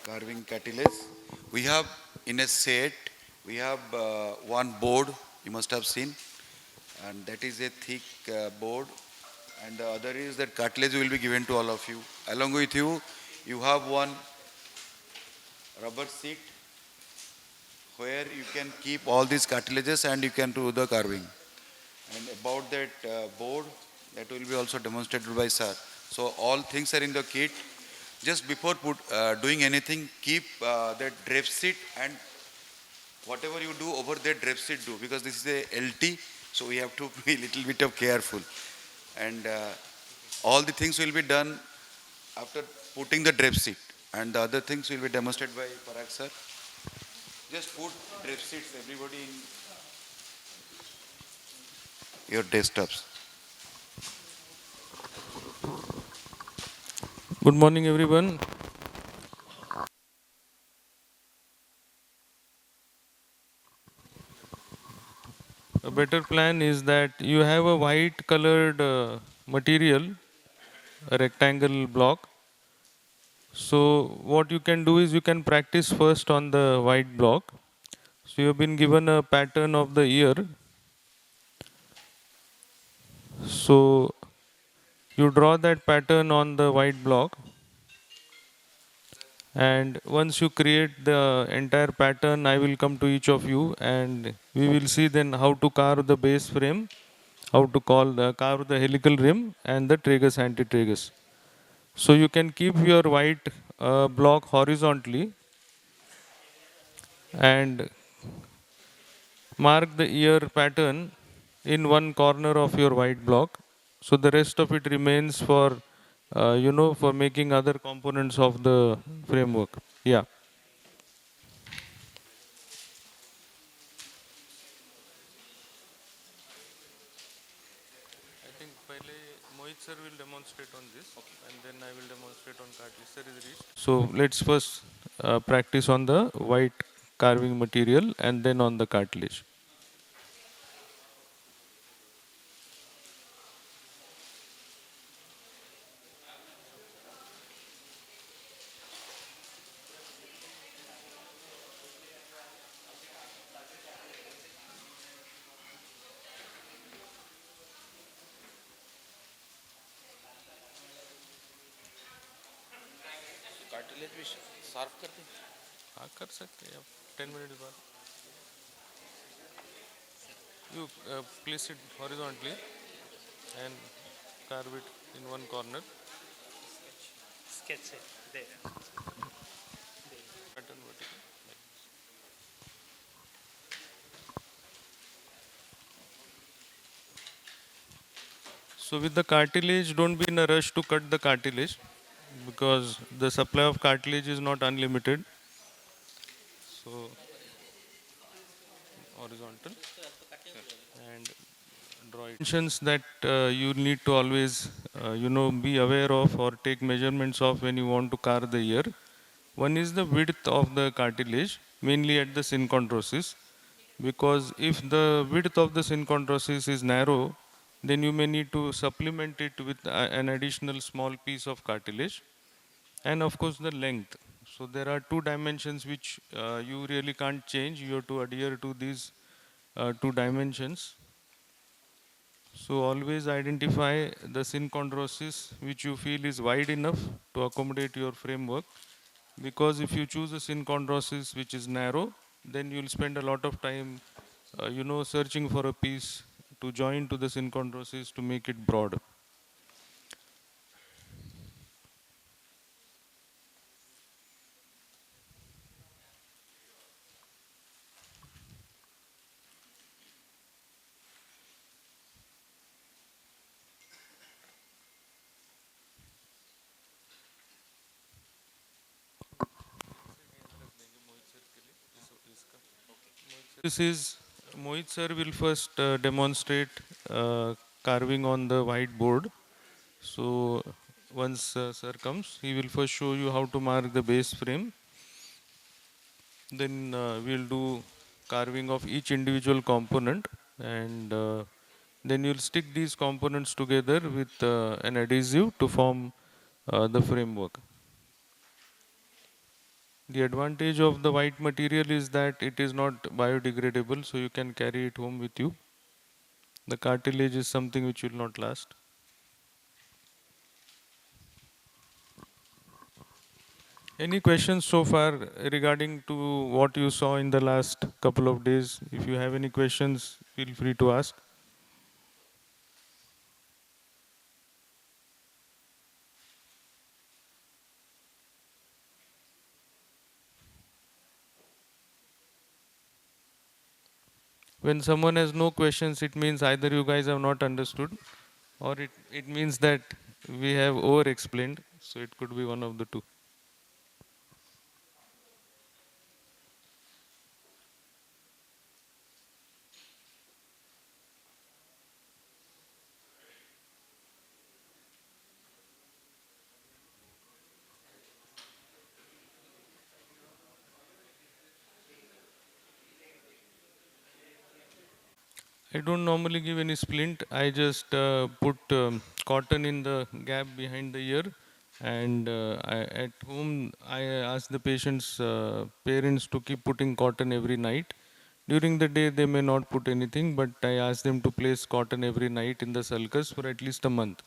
carving cartilage. We have in a set, we have one board you must have seen, and that is a thick board, and the other is that cartilage will be given to all of you. Along with you, you have one rubber sheet where you can keep all these cartilages and you can do the carving. And about that board, that will be also demonstrated by sir. So all things are in the kit. Just before doing anything, keep that drape sheet, and whatever you do over that drape sheet do, because this is a LT, so we have to be little bit of careful. And all the things will be done after putting the drape sheet, and the other things will be demonstrated by Parag sir. Just put drape sheets everybody in your desktops. Good morning, everyone. A better plan is that you have a white colored material, a rectangle block. So, what you can do is you can practice first on the white block. So, you have been given a pattern of the ear. So, you draw that pattern on the white block, and once you create the entire pattern, I will come to each of you and we will see then how to carve the base frame, how to carve the helical rim and the tragus antitragus. So you can keep your white block horizontally and mark the ear pattern in one corner of your white block. So the rest of it remains for for making other components of the framework. Yeah. I think pehle Mohit sir will demonstrate on this, and then I will demonstrate on cartilage. Sir is reached. So let's first practice on the white carving material and then on the cartilage. Cartilage भी सार्फ कर दें। हाँ कर सकते हैं अब 10 minutes बाद. You place it horizontally and carve it in one corner. Sketch it there. Pattern vertical. So with the cartilage, don't be in a rush to cut the cartilage because the supply of cartilage is not unlimited. So horizontal and draw it. Dimensions that you need to always be aware of or take measurements of when you want to carve the ear. One is the width of the cartilage, mainly at the synchondrosis, because if the width of the synchondrosis is narrow, then you may need to supplement it with an additional small piece of cartilage, and of course the length. So there are two dimensions which you really can't change. You have to adhere to these two dimensions. So always identify the synchondrosis which you feel is wide enough to accommodate your framework, because if you choose a synchondrosis which is narrow, then you'll spend a lot of time searching for a piece to join to the synchondrosis to make it broad. This is Mohit sir will first demonstrate carving on the whiteboard. So once sir comes, he will first show you how to mark the base frame. Then we'll do carving of each individual component, and then you'll stick these components together with an adhesive to form the framework. The advantage of the white material is that it is not biodegradable, so you can carry it home with you. The cartilage is something which will not last. Any questions so far regarding to what you saw in the last couple of days? If you have any questions, feel free to ask. When someone has no questions, it means either you guys have not understood or it means that we have over explained. So it could be one of the two. I don't normally give any splint. I just put cotton in the gap behind the ear, and at home I ask the patient's parents to keep putting cotton every night. During the day they may not put anything, but I ask them to place cotton every night in the sulcus for at least a month.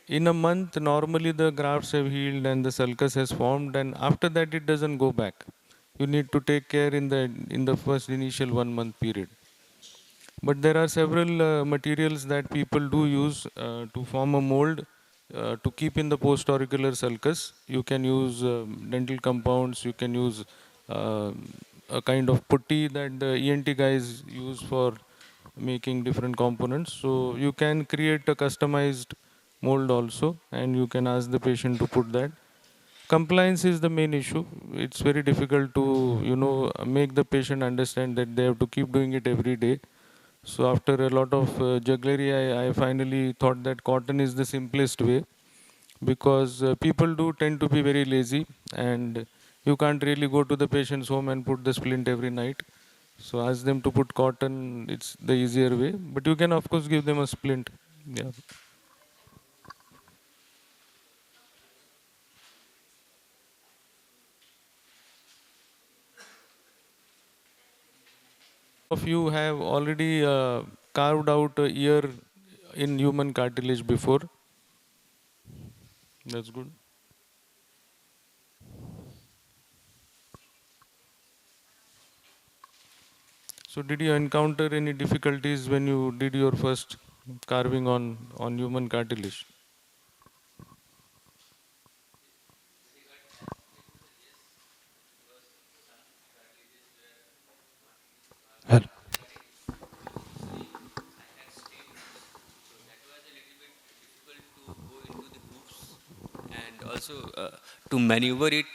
In a month, normally the grafts have healed and the sulcus has formed, and after that it doesn't go back. You need to take care in the first initial 1 month period. But there are several materials that people do use to form a mold to keep in the post-auricular sulcus. You can use dental compounds, you can use uh, a kind of putty that the ENT guys use for making different components. So you can create a customized mold also, and you can ask the patient to put that. Compliance is the main issue. It's very difficult to, make the patient understand that they have to keep doing it every day. So after a lot of jugglery, I finally thought that cotton is the simplest way, because people do tend to be very lazy, and you can't really go to the patient's home and put the splint every night. So ask them to put cotton. It's the easier way. But you can of course give them a splint. Yeah. Of you have already carved out a ear in human cartilage before. That's good. So did you encounter any difficulties when you did your first carving on human cartilage? Hel- And also to maneuver it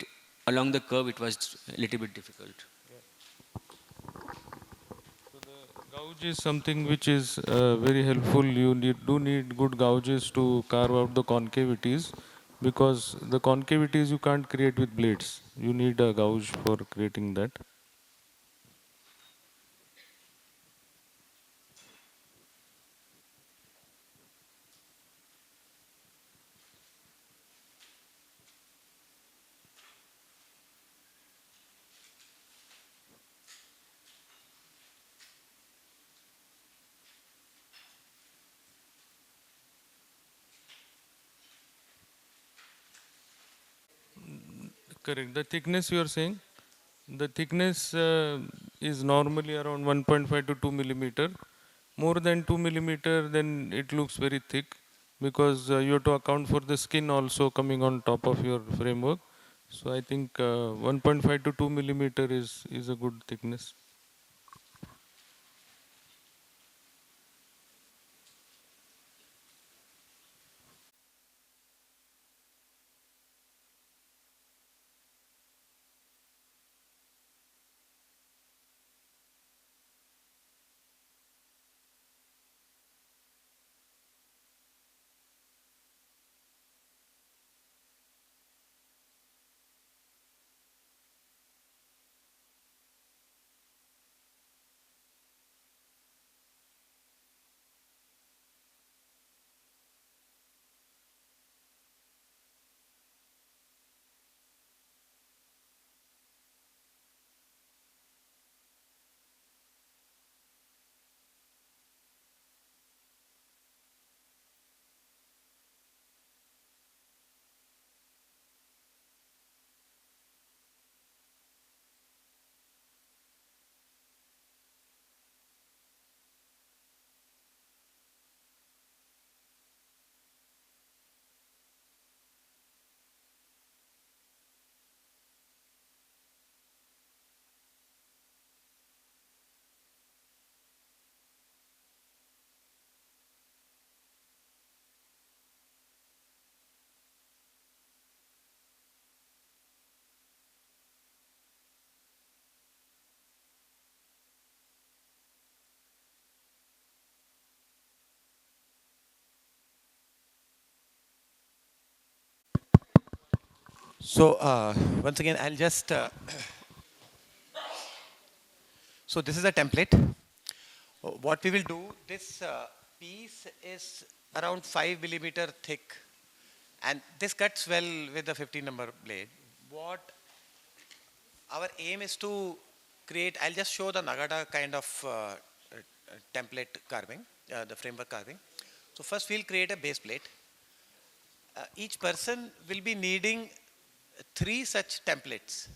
along the curve, it was a little bit difficult. So the gouge is something which is very helpful. Do need good gouges to carve out the concavities, because the concavities you can't create with blades. You need a gouge for creating that. Correct. The thickness you are saying, the thickness is normally around 1.5 to 2 millimeter. More than 2 millimeter, then it looks very thick, because you have to account for the skin also coming on top of your framework. So I think 1.5 to 2 millimeter is a good thickness. So once again, I'll just. So this is a template. What we will do, this piece is around 5 millimeter thick, and this cuts well with the 15 number blade. What our aim is to create, I'll just show the Nagata kind of template carving, the framework carving. So first we'll create a base plate. Each person will be needing 3 such templates.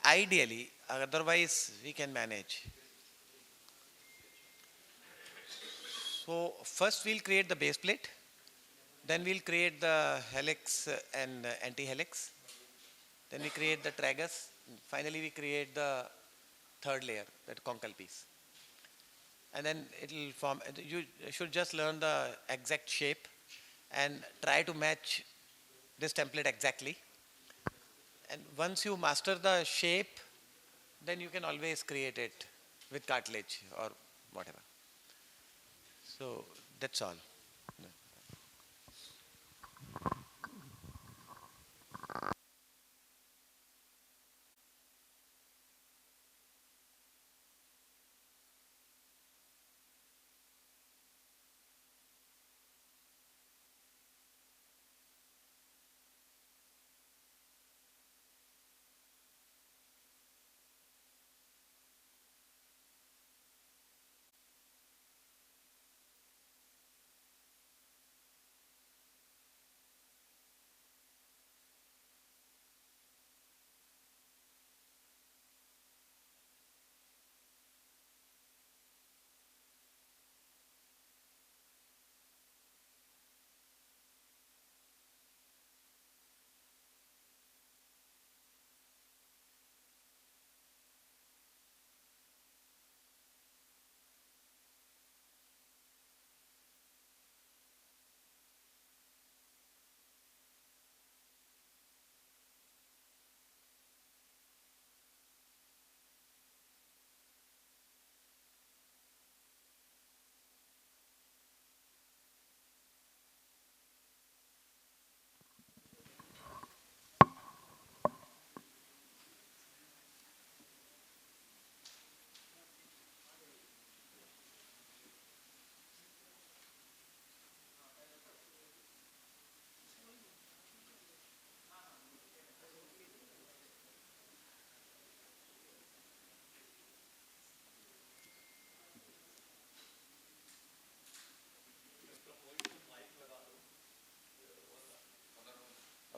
Ideally, otherwise we can manage. So first we'll create the base plate, then we'll create the helix and anti-helix, then we create the tragus, finally we create the third layer, that conchal piece. And then it will form, you should just learn the exact shape and try to match this template exactly. And once you master the shape, then you can always create it with cartilage or whatever. So that's all.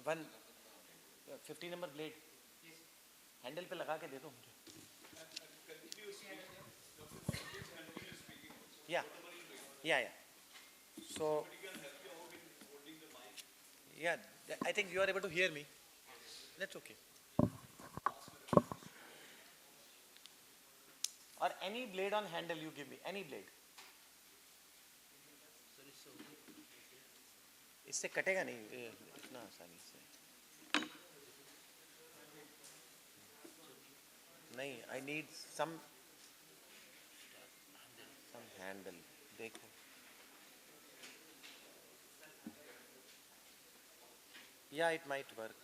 One 15 number blade handle पे लगा के दे दो मुझे. Yeah, yeah. So, yeah, I think you are able to hear me. That's okay. Or any blade on handle you give me, any blade. इससे कटेगा नहीं इतना आसानी से. नहीं, I need some handle. देखो. Yeah, it might work,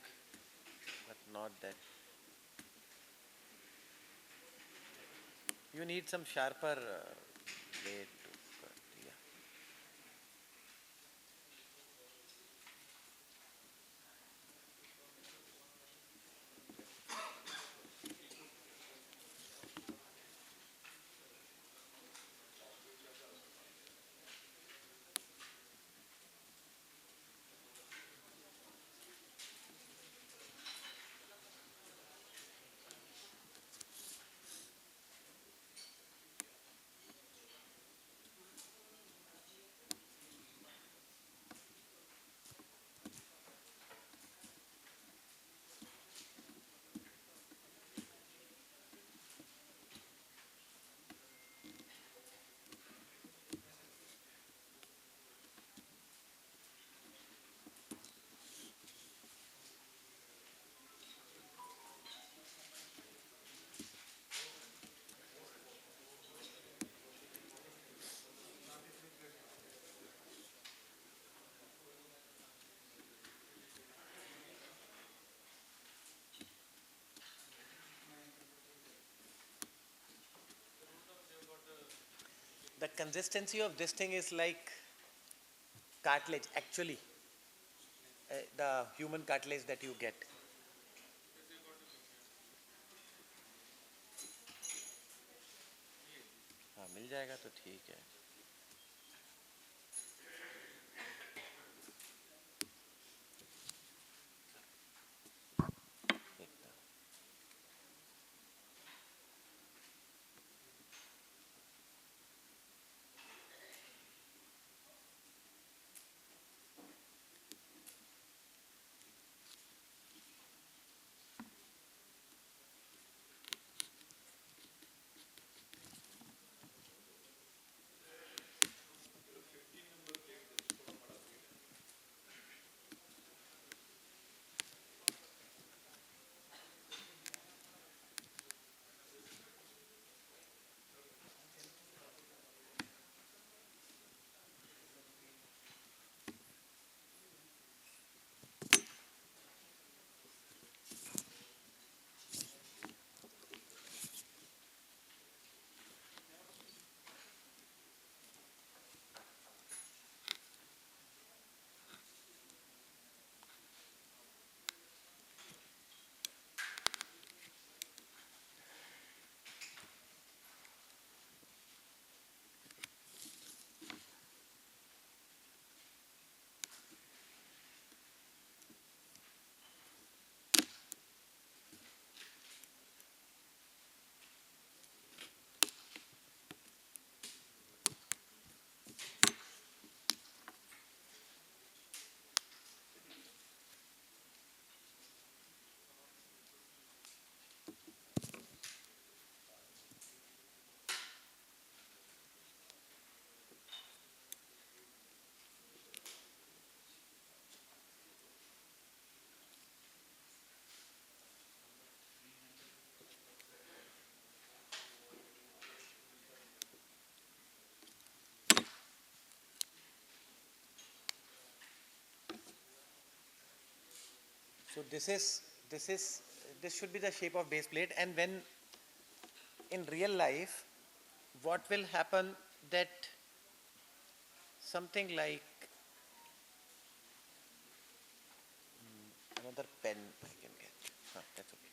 but not that. You need some sharper blade to cut. Yeah. consistency of this thing is like cartilage, actually. The human cartilage that you get. हाँ मिल जाएगा तो ठीक है. So this should be the shape of base plate, and when in real life, what will happen that something like another pen I can get. That's okay.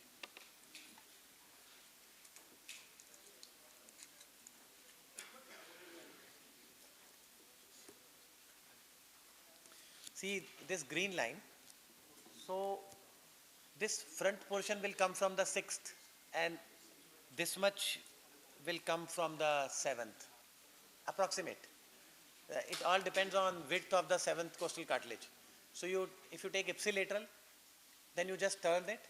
See this green line. So this front portion will come from the sixth, and this much will come from the seventh. Approximate. It all depends on width of the seventh costal cartilage. So if you take ipsilateral, then you just turn it,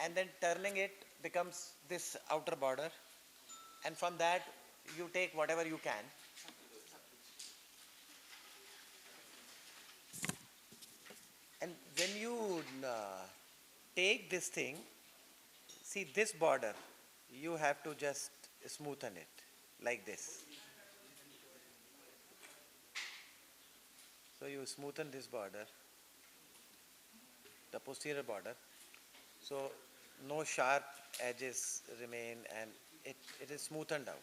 and then turning it becomes this outer border, and from that you take whatever you can. And when you take this thing, see this border, you have to just smoothen it like this. So you smoothen this border, the posterior border, so no sharp edges remain, and it is smoothened out.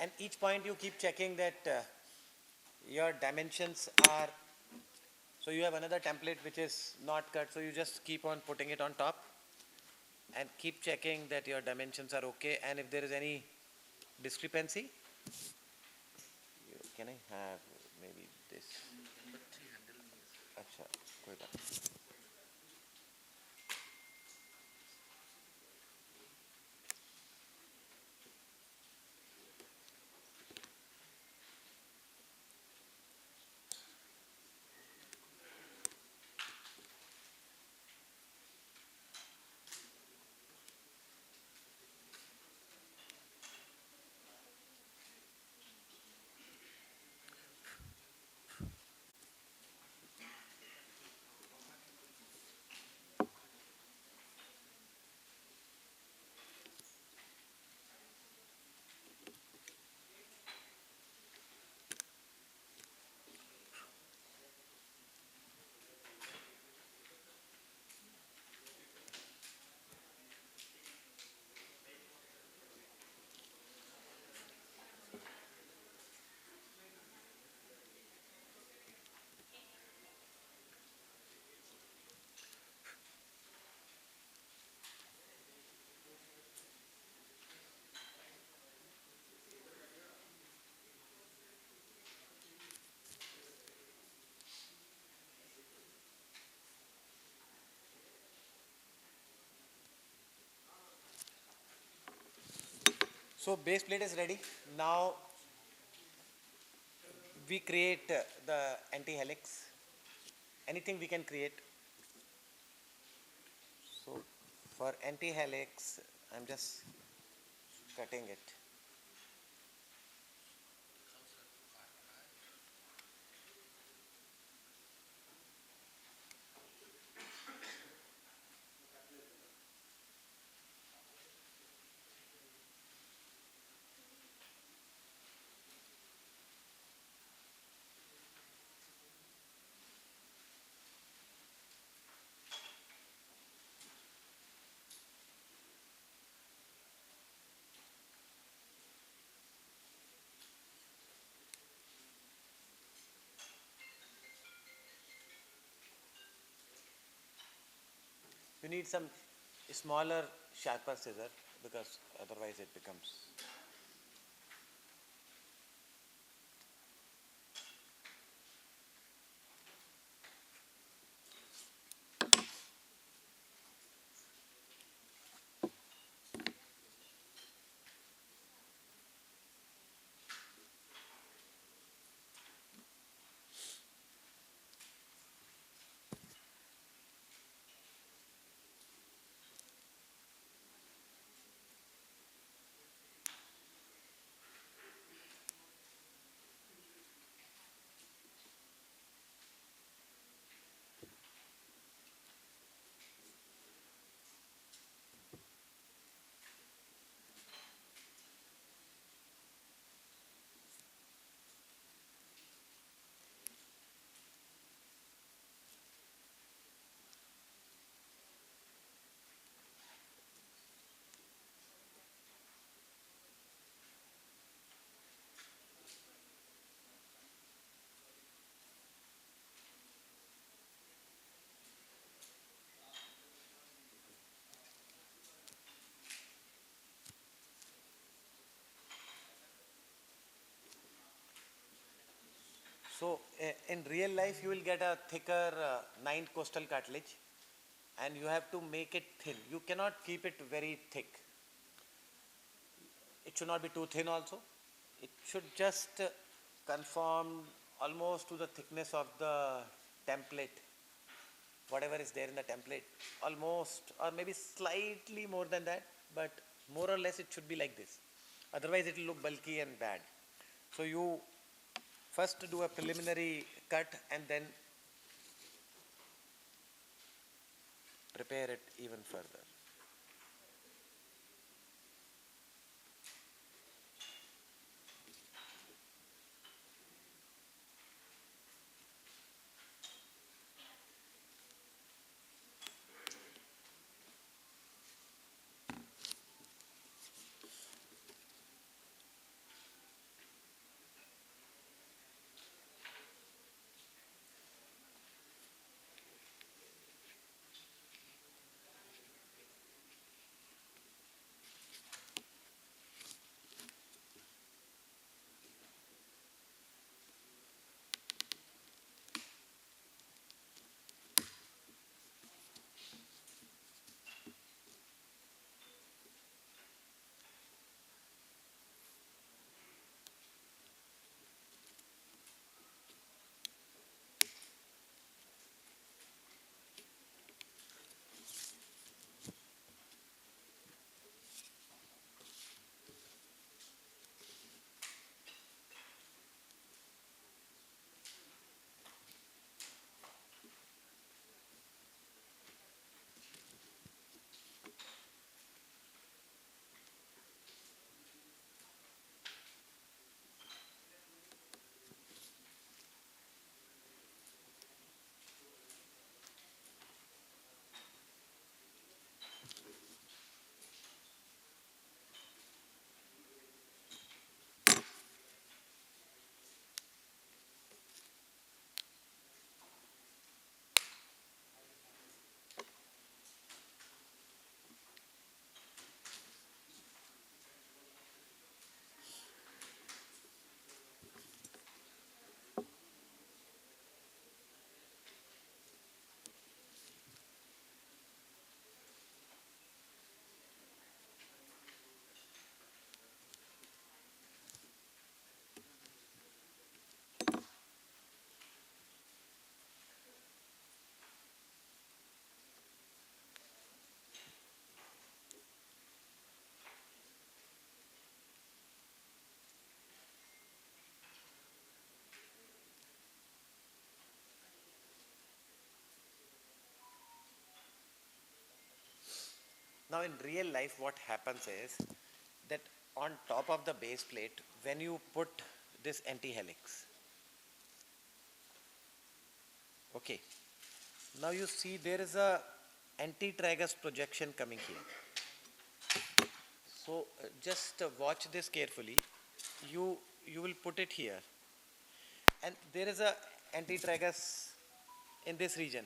And each point you keep checking that your dimensions are, so you have another template which is not cut, so you just keep on putting it on top and keep checking that your dimensions are okay, and if there is any discrepancy, can I have maybe this? Acha, koi baat nahi. So base plate is ready. Now we create the anti-helix. Anything we can create. So for anti-helix, I'm just cutting it. You need some smaller, sharper scissor because otherwise it becomes. So in real life, you will get a thicker 9 coastal cartilage, and you have to make it thin. You cannot keep it very thick. It should not be too thin also. It should just conform almost to the thickness of the template, whatever is there in the template, almost, or maybe slightly more than that, but more or less it should be like this. Otherwise it will look bulky and bad. So you first do a preliminary cut and then prepare it even further. Now in real life what happens is that on top of the base plate, when you put this anti-helix, okay, now you see there is a anti-tragus projection coming here. So just watch this carefully. You will put it here, and there is a anti-tragus in this region,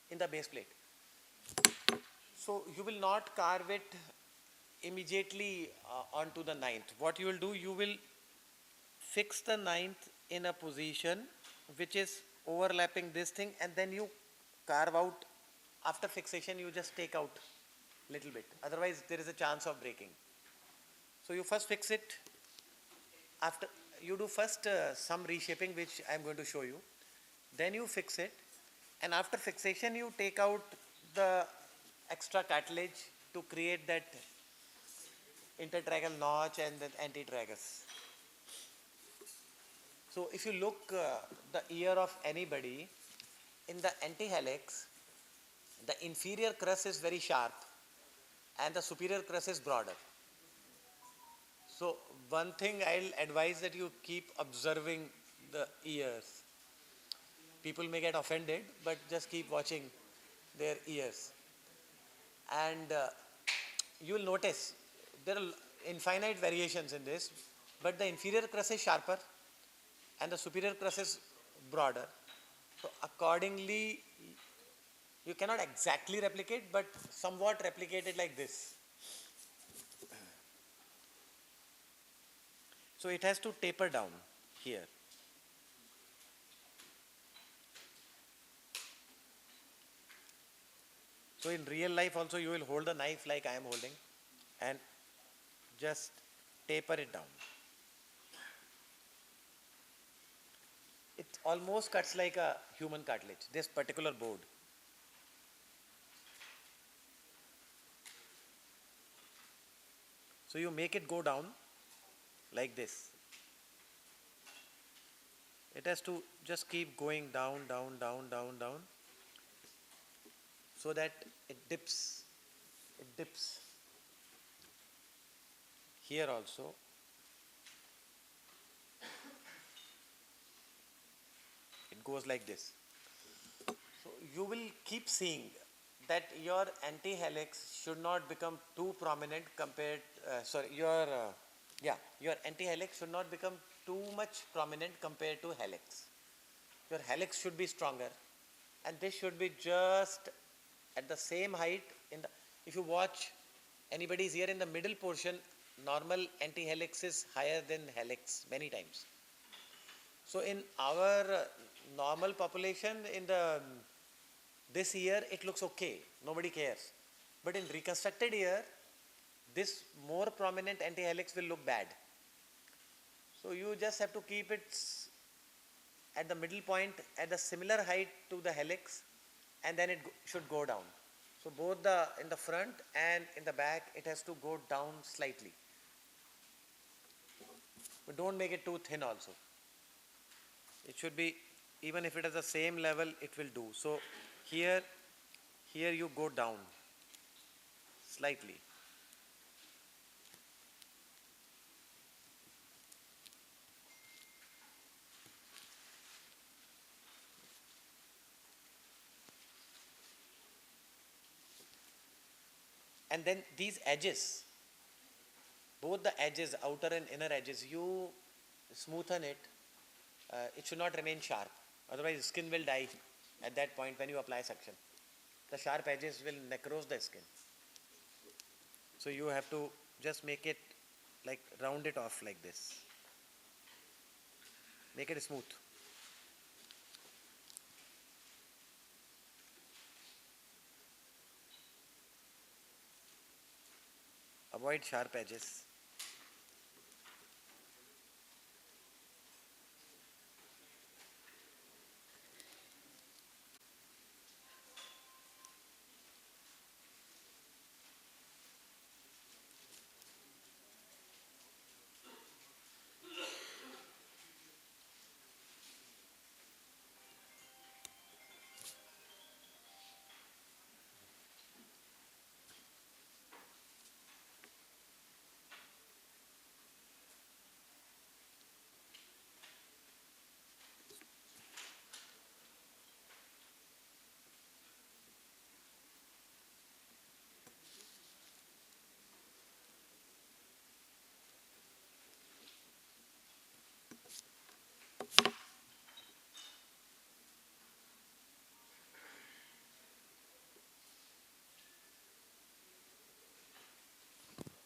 in the base plate. So you will not carve it immediately onto the ninth. What you will do, you will fix the ninth in a position which is overlapping this thing, and then you carve out. After fixation, you just take out little bit. Otherwise, there is a chance of breaking. So you first fix it. After you do first some reshaping, which I am going to show you. Then you fix it, and after fixation, you take out the extra cartilage to create that intertragal notch and the antitragus. So if you look the ear of anybody, in the antihelix, the inferior crus is very sharp and the superior crus is broader. So one thing I'll advise that you keep observing the ears. People may get offended, but just keep watching their ears. And you will notice there are infinite variations in this, but the inferior crus is sharper and the superior crus is broader. So accordingly, you cannot exactly replicate, but somewhat replicate it like this. So it has to taper down here. So in real life also you will hold the knife like I am holding and just taper it down. It almost cuts like a human cartilage, this particular board. So you make it go down like this. It has to just keep going down, down, down, down, down, so that it dips. It dips. Here also. It goes like this. So you will keep seeing that your antihelix should not become too prominent compared, your antihelix should not become too much prominent compared to helix. Your helix should be stronger, and this should be just at the same height. If you watch anybody's ear in the middle portion, normal antihelix is higher than helix many times. So in our normal population, in this ear, it looks okay. Nobody cares. But in reconstructed ear, this more prominent antihelix will look bad. So you just have to keep it at the middle point at the similar height to the helix, and then it should go down. So both in the front and in the back, it has to go down slightly. But don't make it too thin also. It should be, even if it is the same level, it will do. So here you go down slightly. And then these edges, both the edges, outer and inner edges, you smoothen it. It should not remain sharp. Otherwise, skin will die at that point when you apply suction. The sharp edges will necrose the skin. So you have to just make it like round it off like this. Make it smooth. Avoid sharp edges.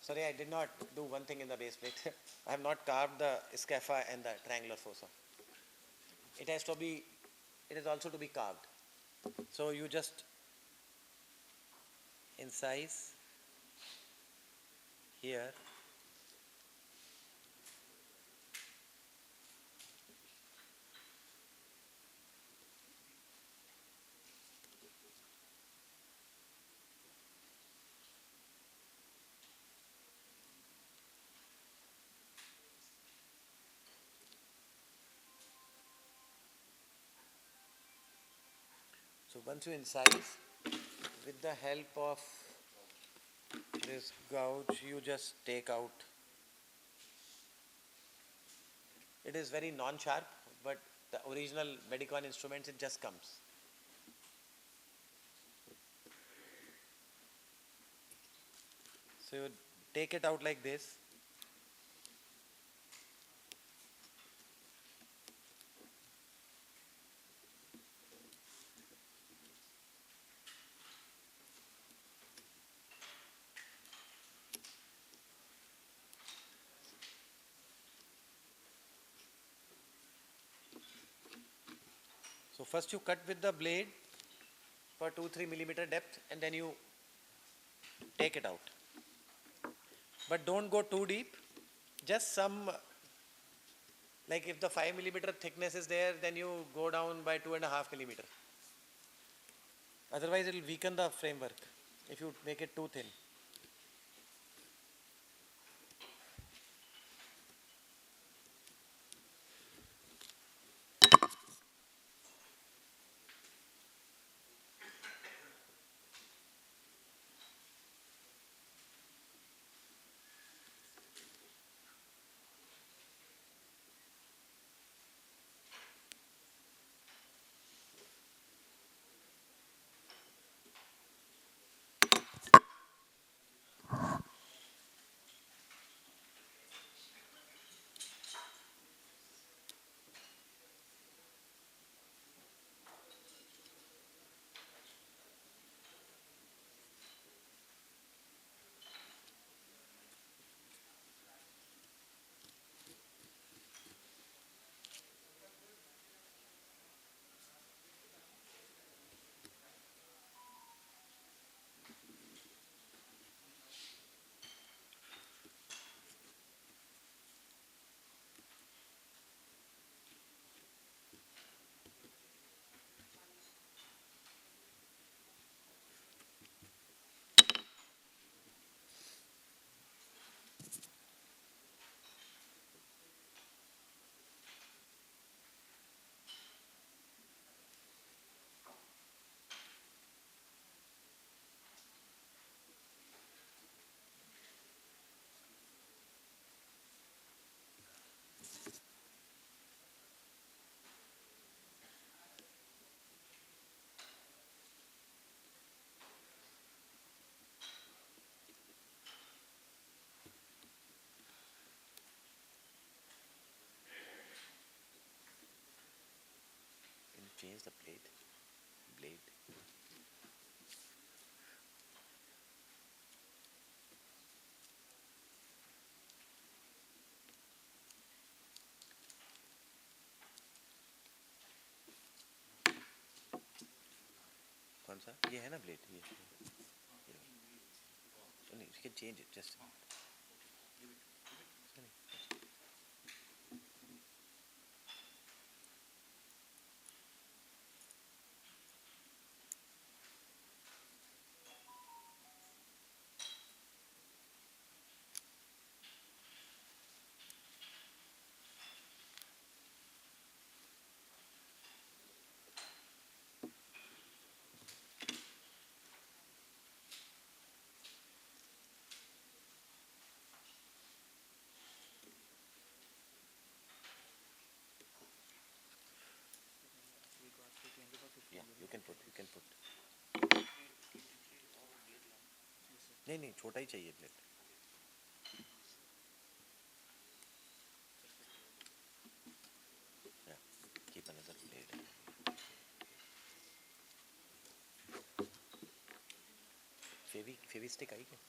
Sorry, I did not do one thing in the base plate. I have not carved the scapha and the triangular fossa. It has to be, it is also to be carved. So you just incise here. So once you incise, with the help of this gouge, you just take out. It is very non-sharp, but the original Medicon instruments, it just comes. So you take it out like this. So first you cut with the blade for 2-3 millimeter depth and then you take it out. But don't go too deep, just some, like if the 5 millimeter thickness is there, then you go down by 2.5 millimeter. Otherwise it will weaken the framework if you make it too thin. Can you change the blade? कौन सा? ये है ना blade? ये. नहीं, you can change it just. Yeah, you can put. नहीं छोटा ही चाहिए plate. Yeah, keep another blade. Fevistick आई क्या?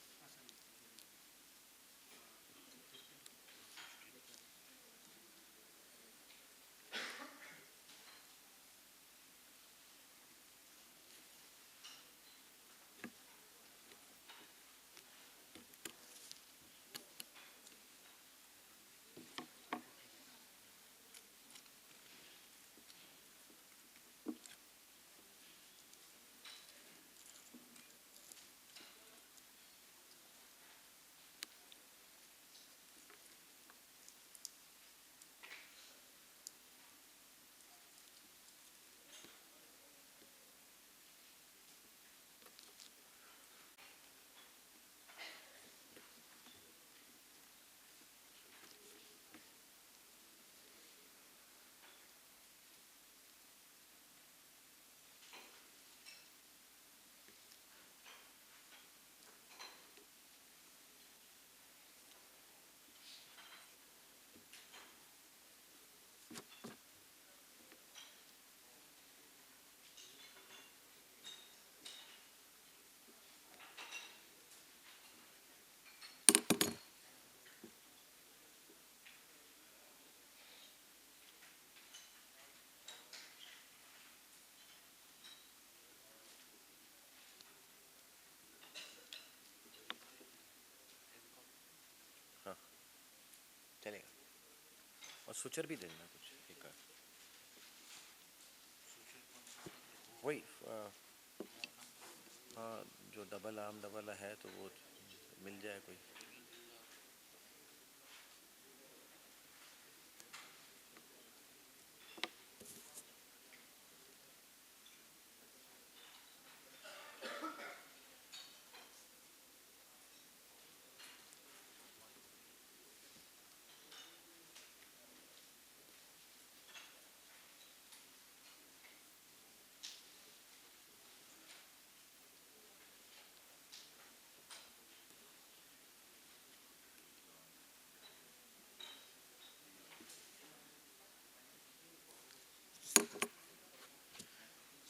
और स्विचर भी देना कुछ एक आध। वही हाँ, जो डबल आर्म डबल है तो वो मिल जाए कोई।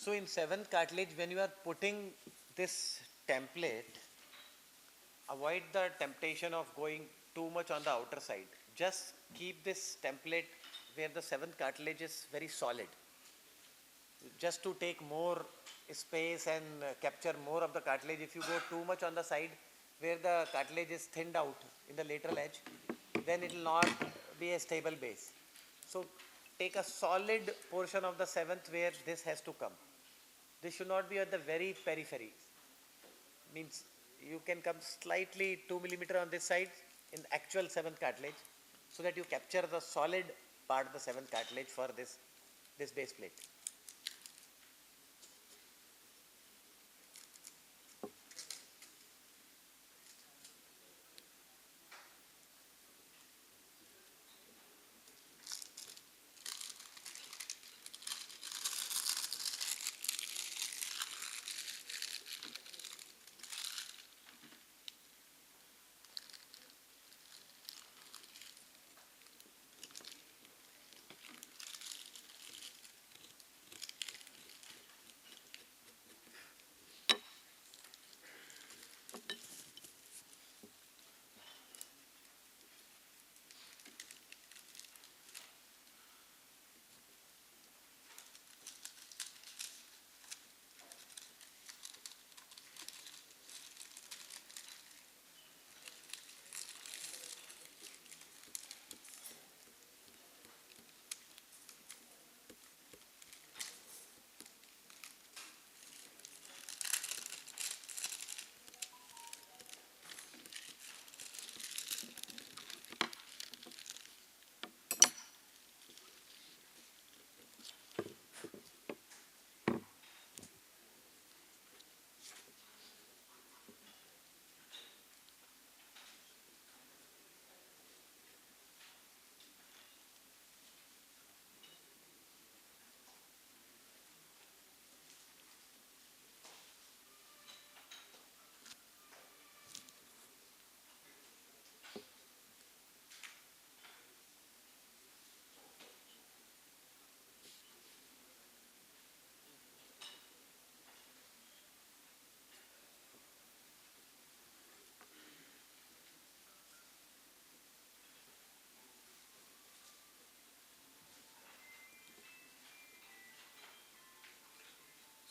So in seventh cartilage, when you are putting this template, avoid the temptation of going too much on the outer side. Just keep this template where the seventh cartilage is very solid. Just to take more space and capture more of the cartilage. If you go too much on the side where the cartilage is thinned out in the lateral edge, then it will not be a stable base. So take a solid portion of the seventh where this has to come. This should not be at the very periphery. Means you can come slightly 2 millimeter on this side in the actual seventh cartilage, so that you capture the solid part of the seventh cartilage for this base plate.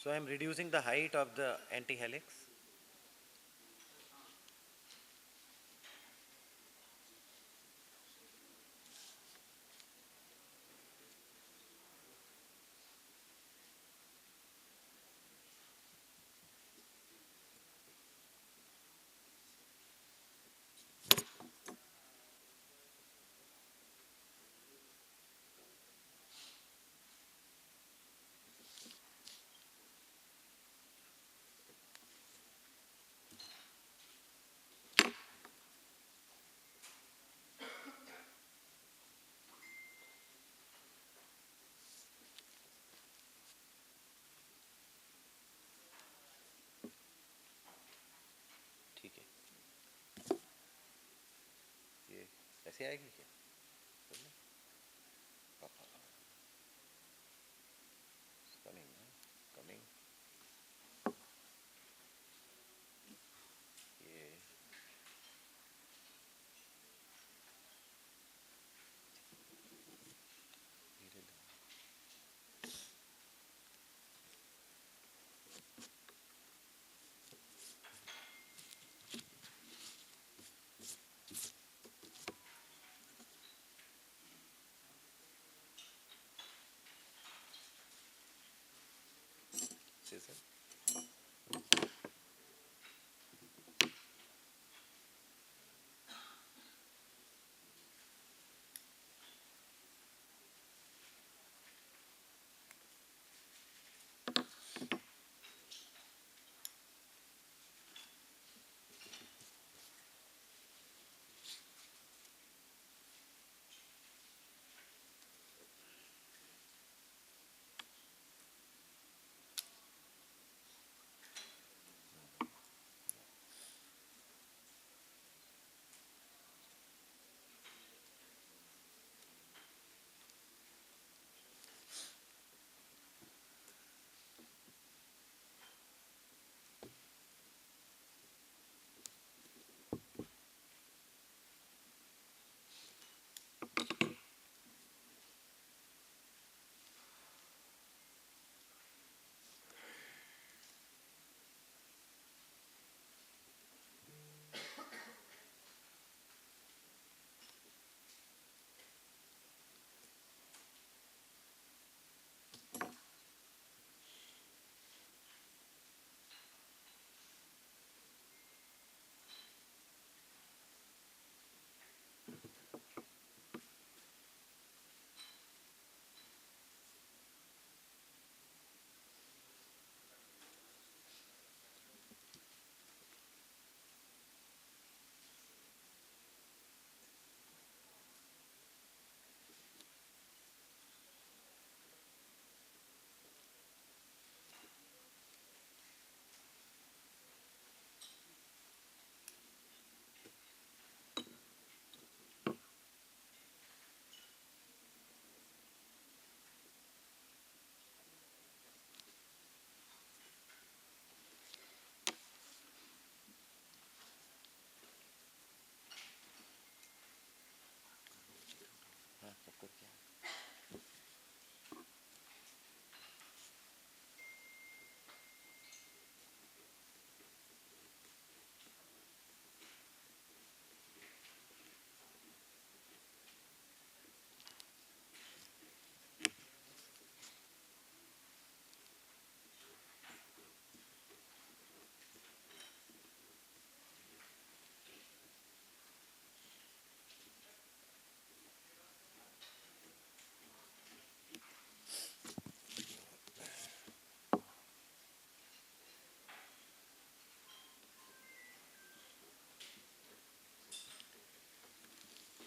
So I am reducing the height of the antihelix. ठीक है, ये ऐसे आएगी क्या? Coming, coming. ये धीरे धीरे।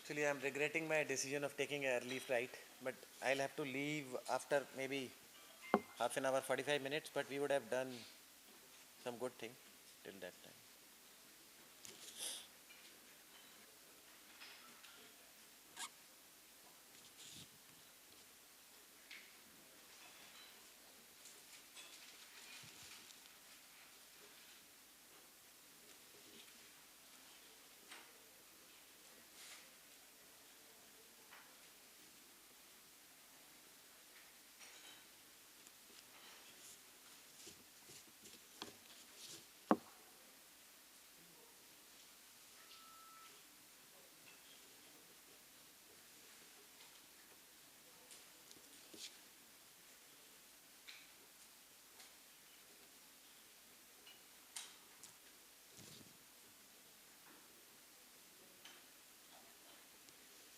Actually, I'm regretting my decision of taking an early flight, but I'll have to leave after maybe half an hour, 45 minutes, but we would have done some good thing till that time.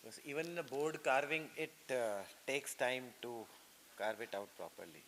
Because even in a board carving, it takes time to carve it out properly.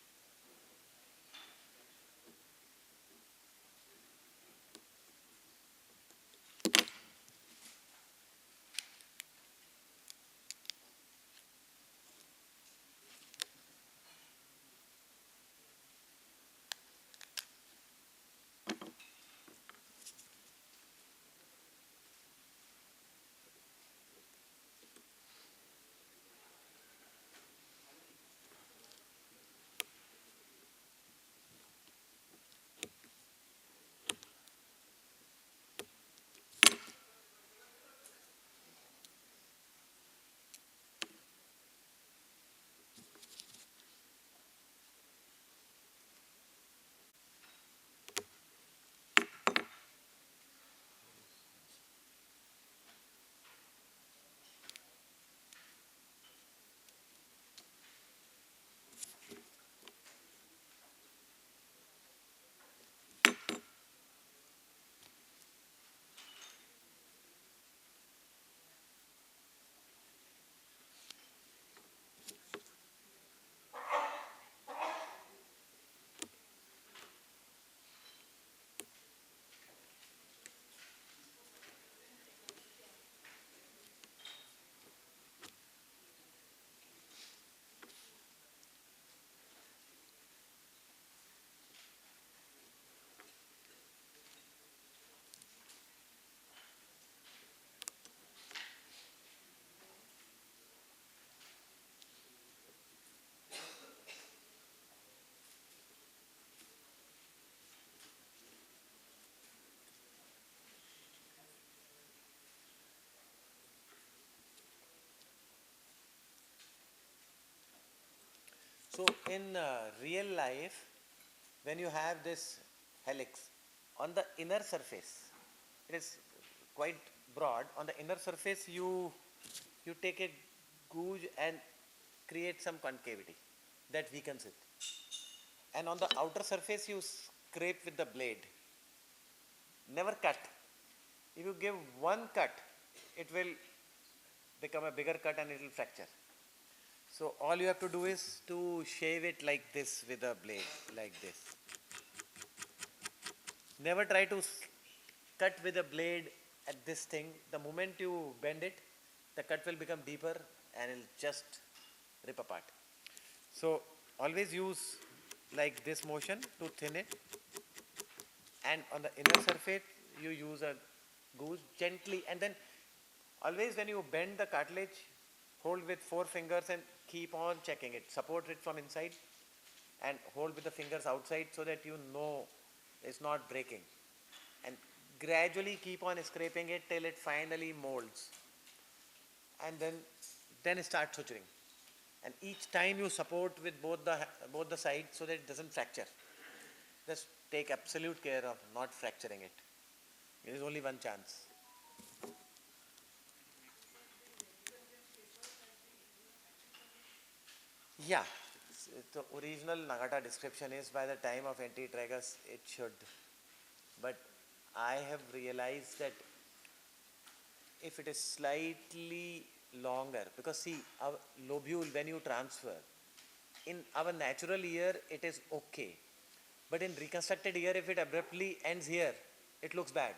So in real life, when you have this helix, on the inner surface, it is quite broad. On the inner surface, you take a gouge and create some concavity that weakens it. And on the outer surface, you scrape with the blade. Never cut. If you give one cut, it will become a bigger cut and it will fracture. So all you have to do is to shave it like this with a blade, like this. Never try to cut with a blade at this thing. The moment you bend it, the cut will become deeper and it'll just rip apart. So always use like this motion to thin it, and on the inner surface you use a gouge gently, and then always when you bend the cartilage, hold with 4 fingers and keep on checking it. Support it from inside and hold with the fingers outside so that you know it's not breaking. And gradually keep on scraping it till it finally molds. And then start suturing. And each time you support with both the sides so that it doesn't fracture. Just take absolute care of not fracturing it. There is only one chance. Yeah, the original Nagata description is by the time of antitragus it should. But I have realized that if it is slightly longer, because see, our lobule when you transfer, in our natural ear it is okay. But in reconstructed ear, if it abruptly ends here, it looks bad.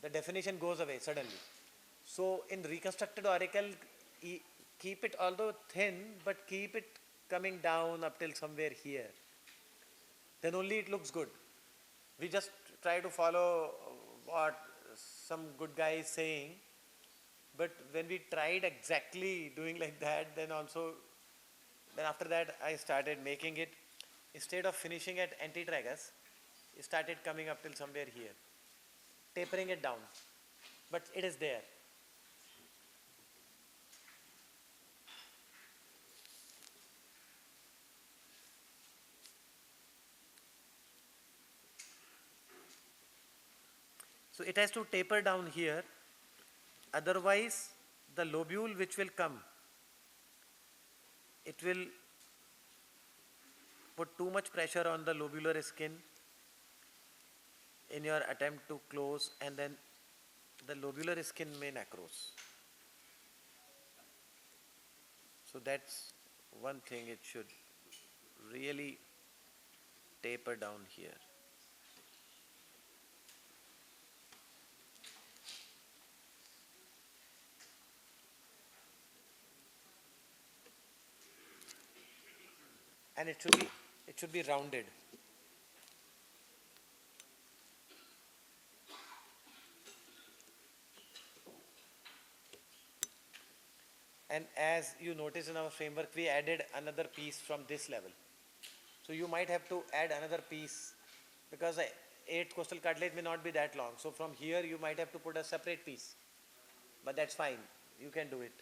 The definition goes away suddenly. So in reconstructed Oracle, keep it although thin, but keep it coming down up till somewhere here. Then only it looks good. We just try to follow what some good guy is saying, but when we tried exactly doing like that, then after that I started making it, instead of finishing at anti-tragus, it started coming up till somewhere here, tapering it down, but it is there. So it has to taper down here, otherwise the lobule which will come, it will put too much pressure on the lobular skin in your attempt to close, and then the lobular skin may necrose. So that's one thing, it should really taper down here. And it should be rounded. And as you notice in our framework, we added another piece from this level. So you might have to add another piece, because the 8th coastal cartilage may not be that long. So from here you might have to put a separate piece. But that's fine, you can do it.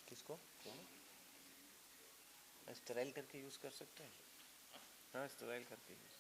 किसको sterile करके use कर सकते हैं? हाँ, sterile करके use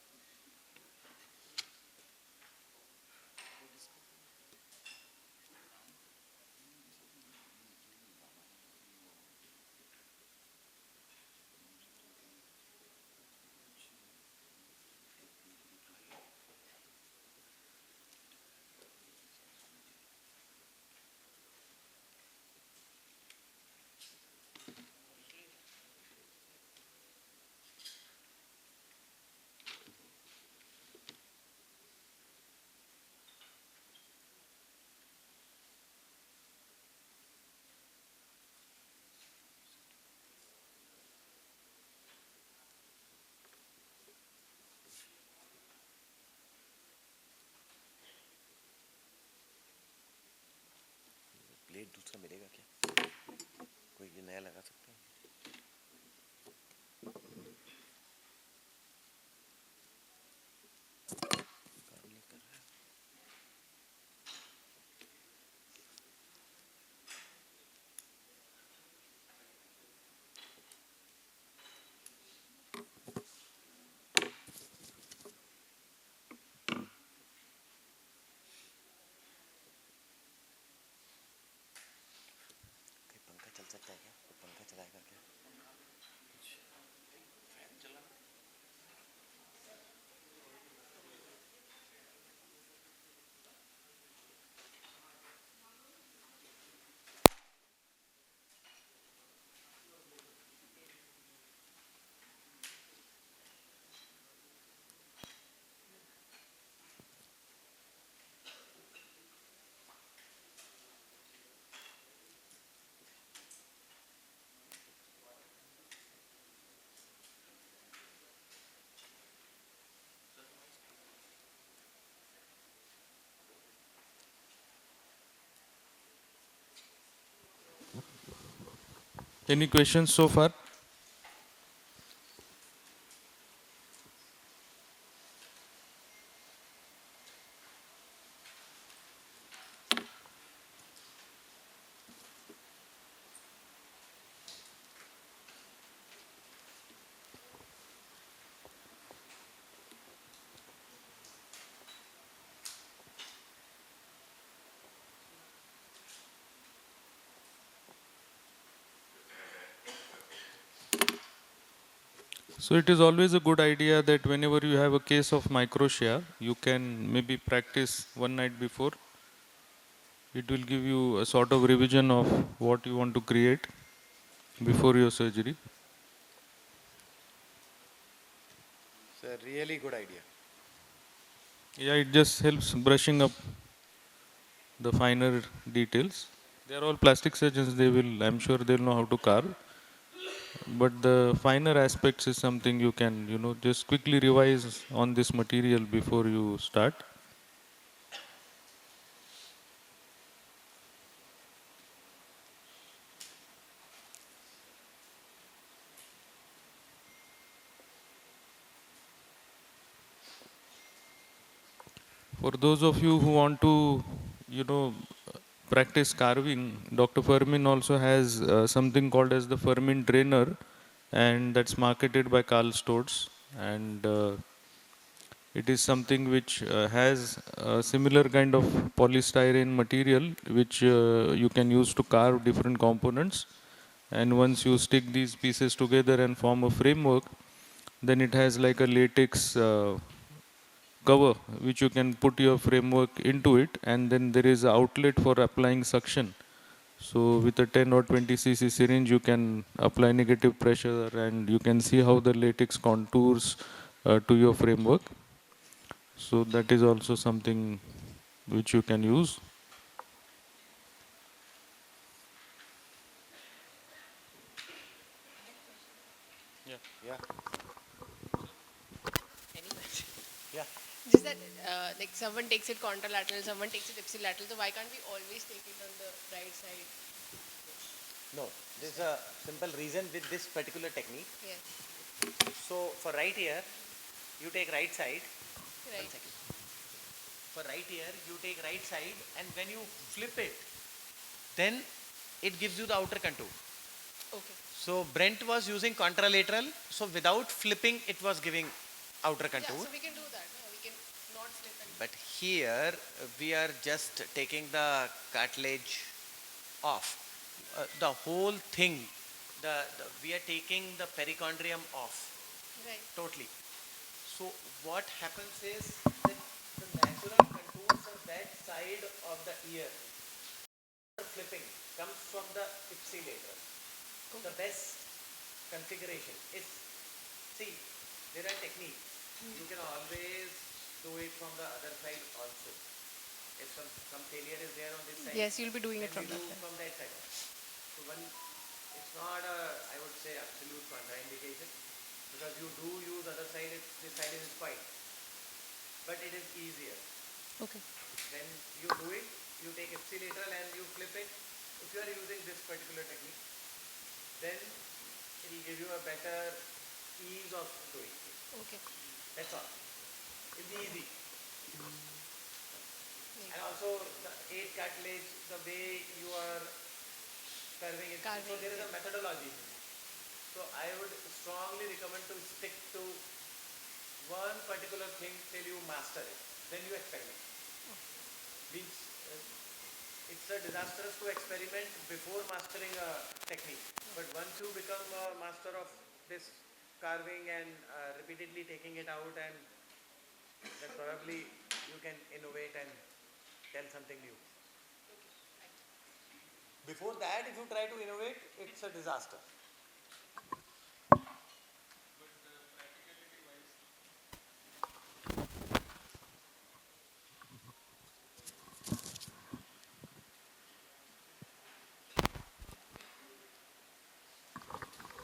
blade दूसरा मिलेगा क्या? कोई ये नया लगा सकते हैं? काम नहीं कर रहा है। कोई पंखा चल सकता है क्या? कोई पंखा चलाएगा क्या? Any questions so far? So it is always a good idea that whenever you have a case of microtia, you can maybe practice one night before. It will give you a sort of revision of what you want to create before your surgery. It's a really good idea. Yeah, it just helps brushing up the finer details. They are all plastic surgeons, they will, I'm sure they'll know how to carve. But the finer aspects is something you can, just quickly revise on this material before you start. For those of you who want to, you know, practice carving, Dr. Fermin also has something called as the Fermin Trainer, and that's marketed by Karl Storz. And it is something which has a similar kind of polystyrene material which you can use to carve different components. And once you stick these pieces together and form a framework, then it has like a latex cover which you can put your framework into it, and then there is an outlet for applying suction. So with a 10 or 20 cc syringe you can apply negative pressure and you can see how the latex contours to your framework. So that is also something which you can use. Yeah. Any question? Yeah. Just that, like someone takes it contralateral, someone takes it ipsilateral, so why can't we always take it on the right side? No, there's a simple reason with this particular technique. Yes, So for right ear, you take right side. right. 1 second. For right ear, you take right side, and when you flip it, then it gives you the outer contour. Okay. So Brent was using contralateral, so without flipping, it was giving outer Yeah, contour. so we can do that. No? We can not flip and But here we are just taking the cartilage off. The whole thing, we are taking the perichondrium off right. totally. So what happens is that the natural contours of that side of the ear flipping comes from the ipsilateral. The best configuration is, see, there are techniques. You can always do it from the other side also. If some failure is there on this side, Yes, you'll be doing then it from you that do side. from that side. So it's not a, I would say, absolute contraindication, because you do use other side if this side is fine. But it is easier. Okay. When you do it, you take ipsilateral and you flip it, if you are using this particular technique, then it will give you a better ease of doing it. Okay. That's all. It'll be easy. And also the 8 cartilage, the way you are curving it. So Carving, there is a yeah. methodology. So I would strongly recommend to stick to one particular thing till you master it. Then you experiment. Means it's a disastrous to experiment before mastering a technique. But once you become a master of this carving and repeatedly taking it out, and then probably you can innovate and tell something new. Before that, if you try to innovate, it's a disaster.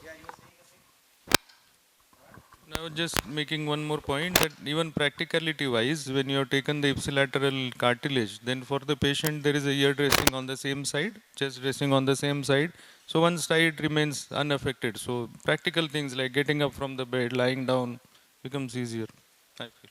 Yeah, you were saying a thing? Now, just making one more point that even practicality wise, when you have taken the ipsilateral cartilage, then for the patient there is a ear dressing on the same side, chest dressing on the same side. So one side remains unaffected. So practical things like getting up from the bed, lying down becomes easier, I feel.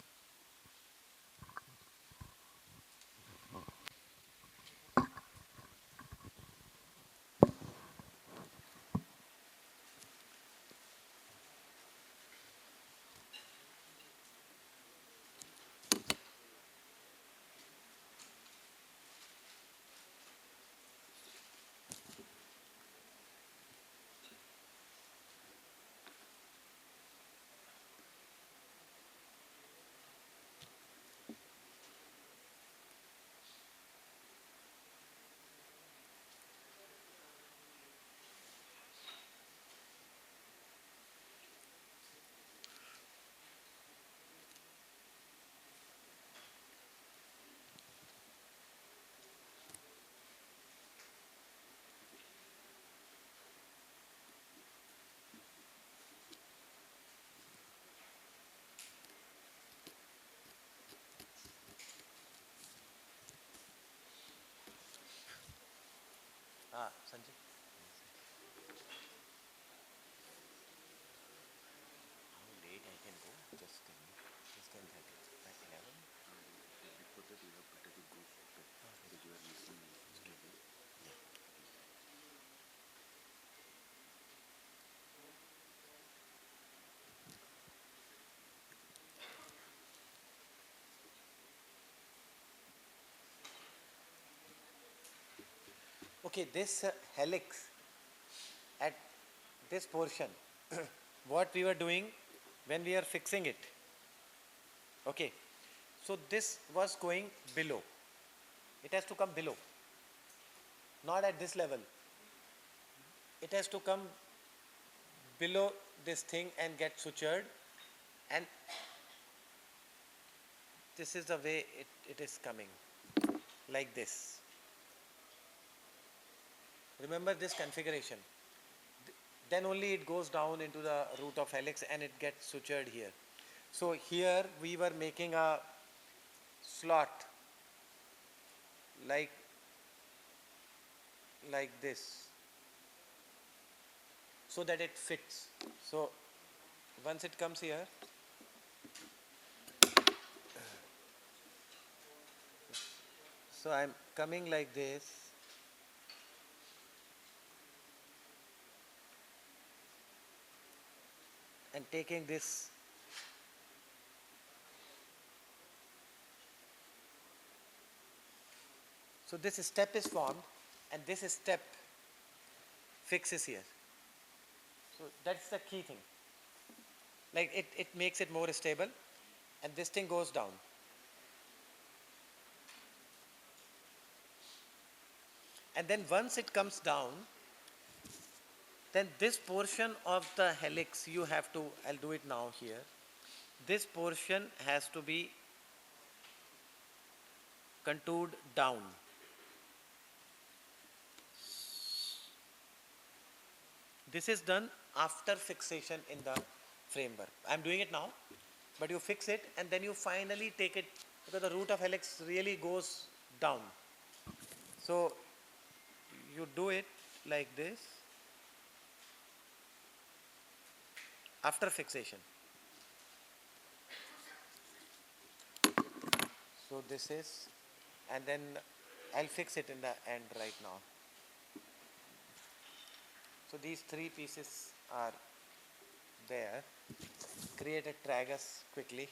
Ah, Sanjay. How late I can go? Just tell me. Just 10:30. At 11. Before that, you have better to go because you are missing schedule. Yeah. Okay, this helix at this portion, what we were doing when we are fixing it. Okay, so this was going below. It has to come below, not at this level. It has to come below this thing and get sutured, and this is the way it is coming, like this. Remember this configuration. Then only it goes down into the root of helix and it gets sutured here. So here we were making a slot like this, so that it fits. So once it comes here, so I'm coming like this, and taking this so this step is formed and this step fixes here. So that's the key thing. Like it makes it more stable, and this thing goes down. And then once it comes down, then this portion of the helix you have to, I'll do it now here. This portion has to be contoured down. This is done after fixation in the framework. I'm doing it now, but you fix it and then you finally take it, because the root of helix really goes down. So you do it like this after fixation. So this is, and then I'll fix it in the end right now. So these three pieces are there. Create a tragus quickly.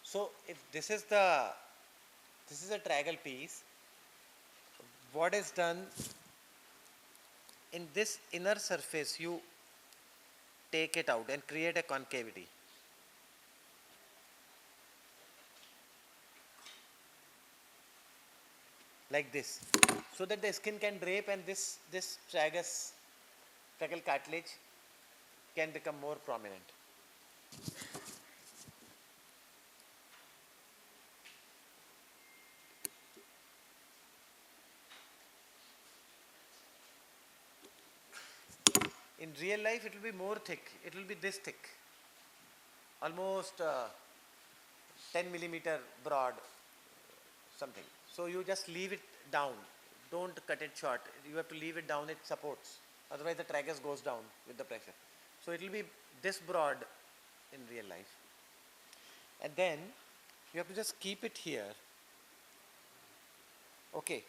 So if this is a tragal piece, what is done in this inner surface, you take it out and create a concavity. Like this, so that the skin can drape and this tragal cartilage can become more prominent. In real life, it will be more thick. It will be this thick, almost 10 millimeter broad, something. So you just leave it down. Don't cut it short. You have to leave it down. It supports. Otherwise, the tragus goes down with the pressure. So it will be this broad in real life. And then you have to just keep it here. Okay.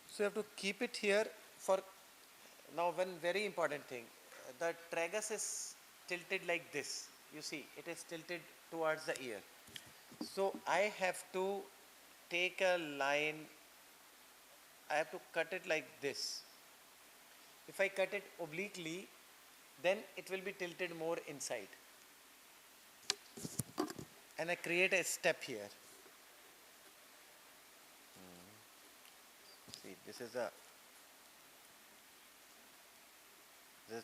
So you have to keep it here for. Now one very important thing, the tragus is tilted like this. You see, it is tilted towards the ear. So I have to take a line, I have to cut it like this. If I cut it obliquely, then it will be tilted more inside. And I create a step here. See, this is a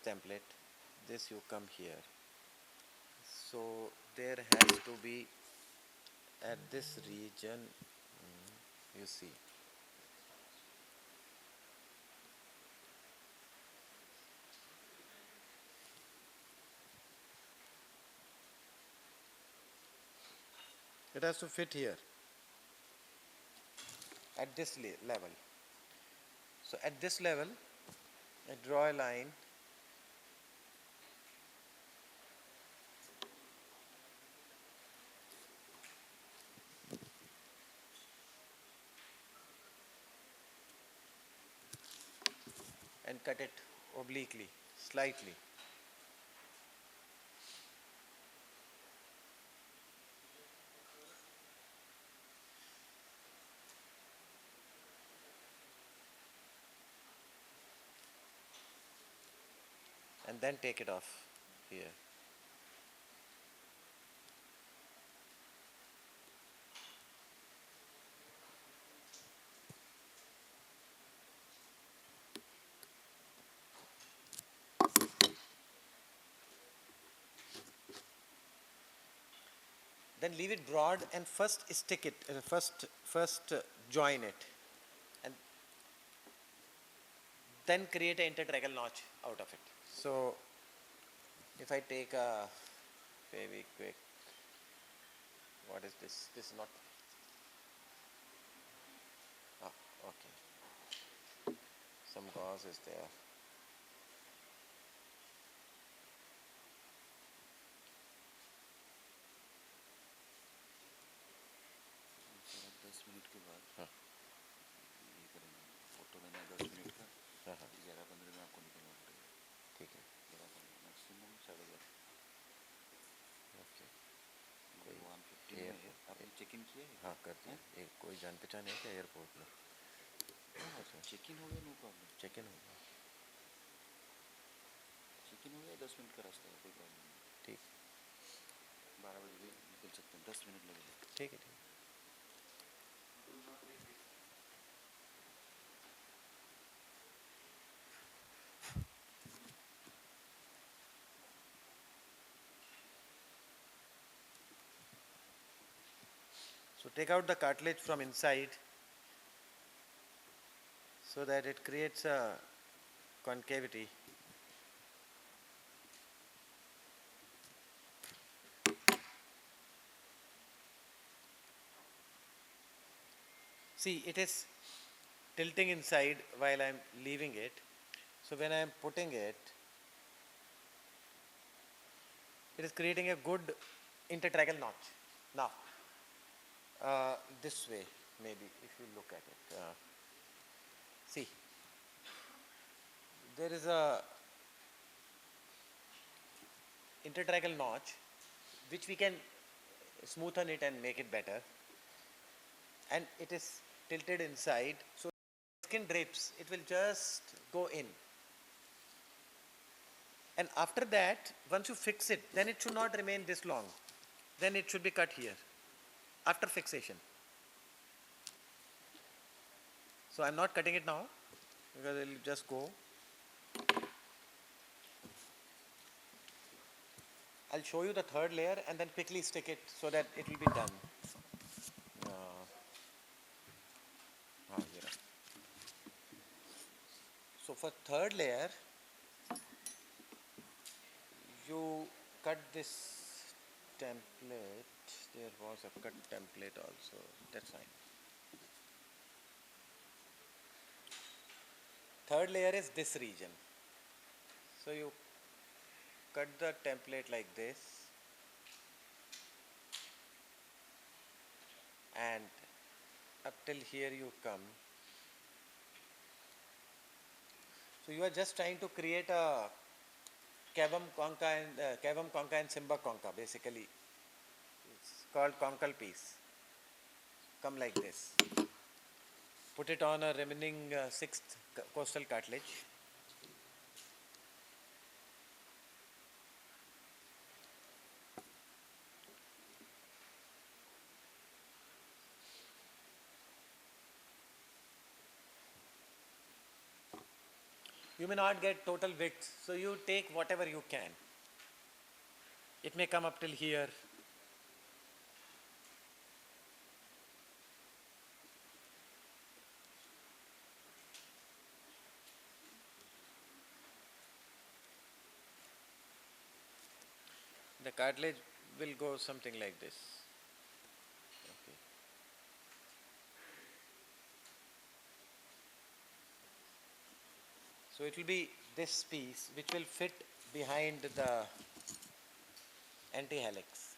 template. This you come here. So there has to be at this region, you see. It has to fit here at this level. So at this level, I draw a line. And cut it obliquely, slightly. And then take it off here. then leave it broad and first stick it, first join it, and then create an intertragal notch out of it. So if I take a very quick, what is this? This is not, okay. Some gauze is there. ठीक है, okay. आपने check in किया है? हाँ कर दिया। एक कोई जान पहचान है क्या एयरपोर्ट में? चेक इन हो गया, नो प्रॉब्लम। चेक इन हो गया, चेक इन हो गया, 10 मिनट का रास्ता है, कोई प्रॉब्लम नहीं। ठीक, 12 बजे भी निकल सकते हैं, 10 मिनट लगेगा। ठीक है, ठीक है। So take out the cartilage from inside so that it creates a concavity. See, it is tilting inside while I am leaving it. So when I am putting it, it is creating a good intertragal notch. Now, this way maybe if you look at it, see, there is a intertragal notch which we can smoothen it and make it better, and it is tilted inside, so skin drips, it will just go in. And after that, once you fix it, then it should not remain this long, then it should be cut here after fixation. So I am not cutting it now because it will just go. I will show you the third layer and then quickly stick it so that it will be done. Here. So for third layer, you cut this template. There was a cut template also, that's fine. Third layer is this region. So you cut the template like this and up till here you come. So you are just trying to create a cavum concha and cymba concha basically. It's called conchal piece. Come like this. Put it on a remaining sixth costal cartilage. You may not get total width, so you take whatever you can. It may come up till here. The cartilage will go something like this. Okay. So it will be this piece which will fit behind the antihelix.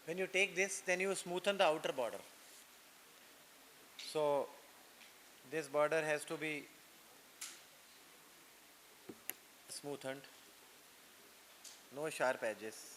When you take this, then you smoothen the outer border. So this border has to be smoothened, no sharp edges.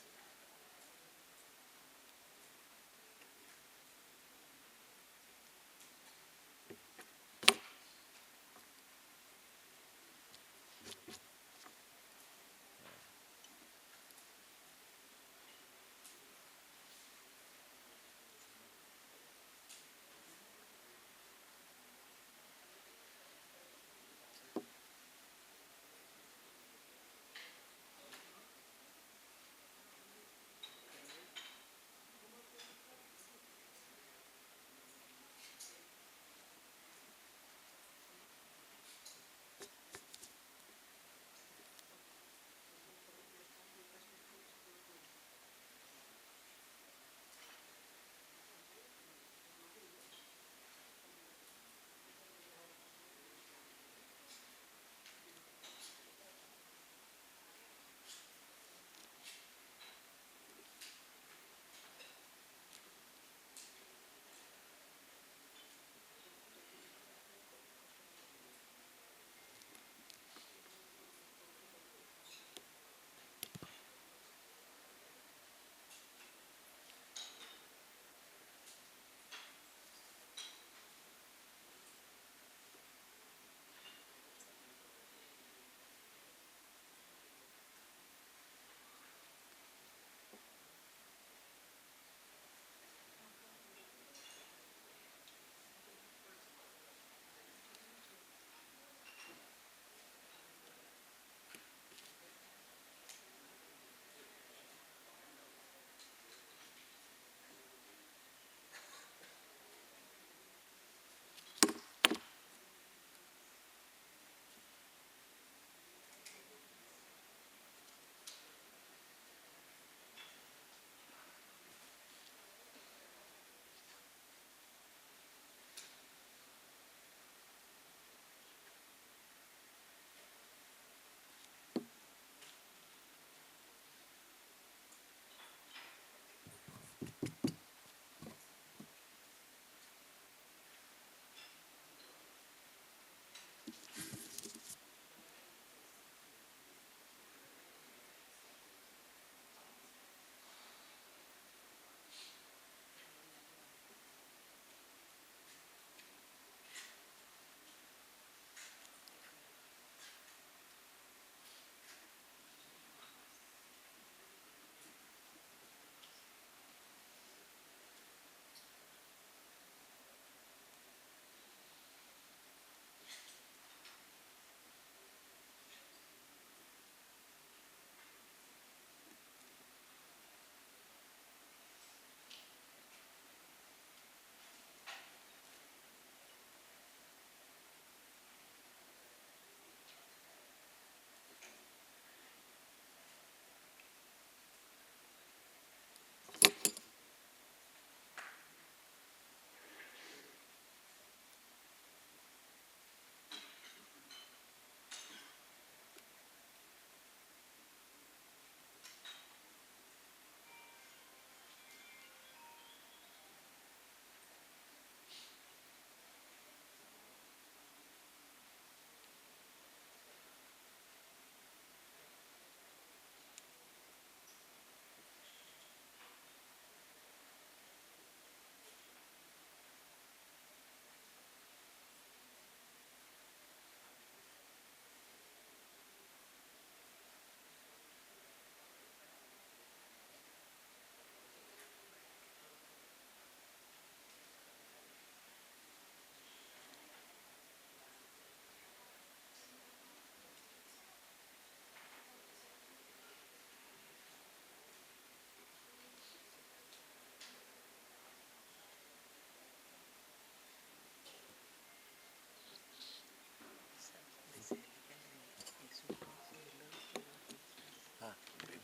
हाँ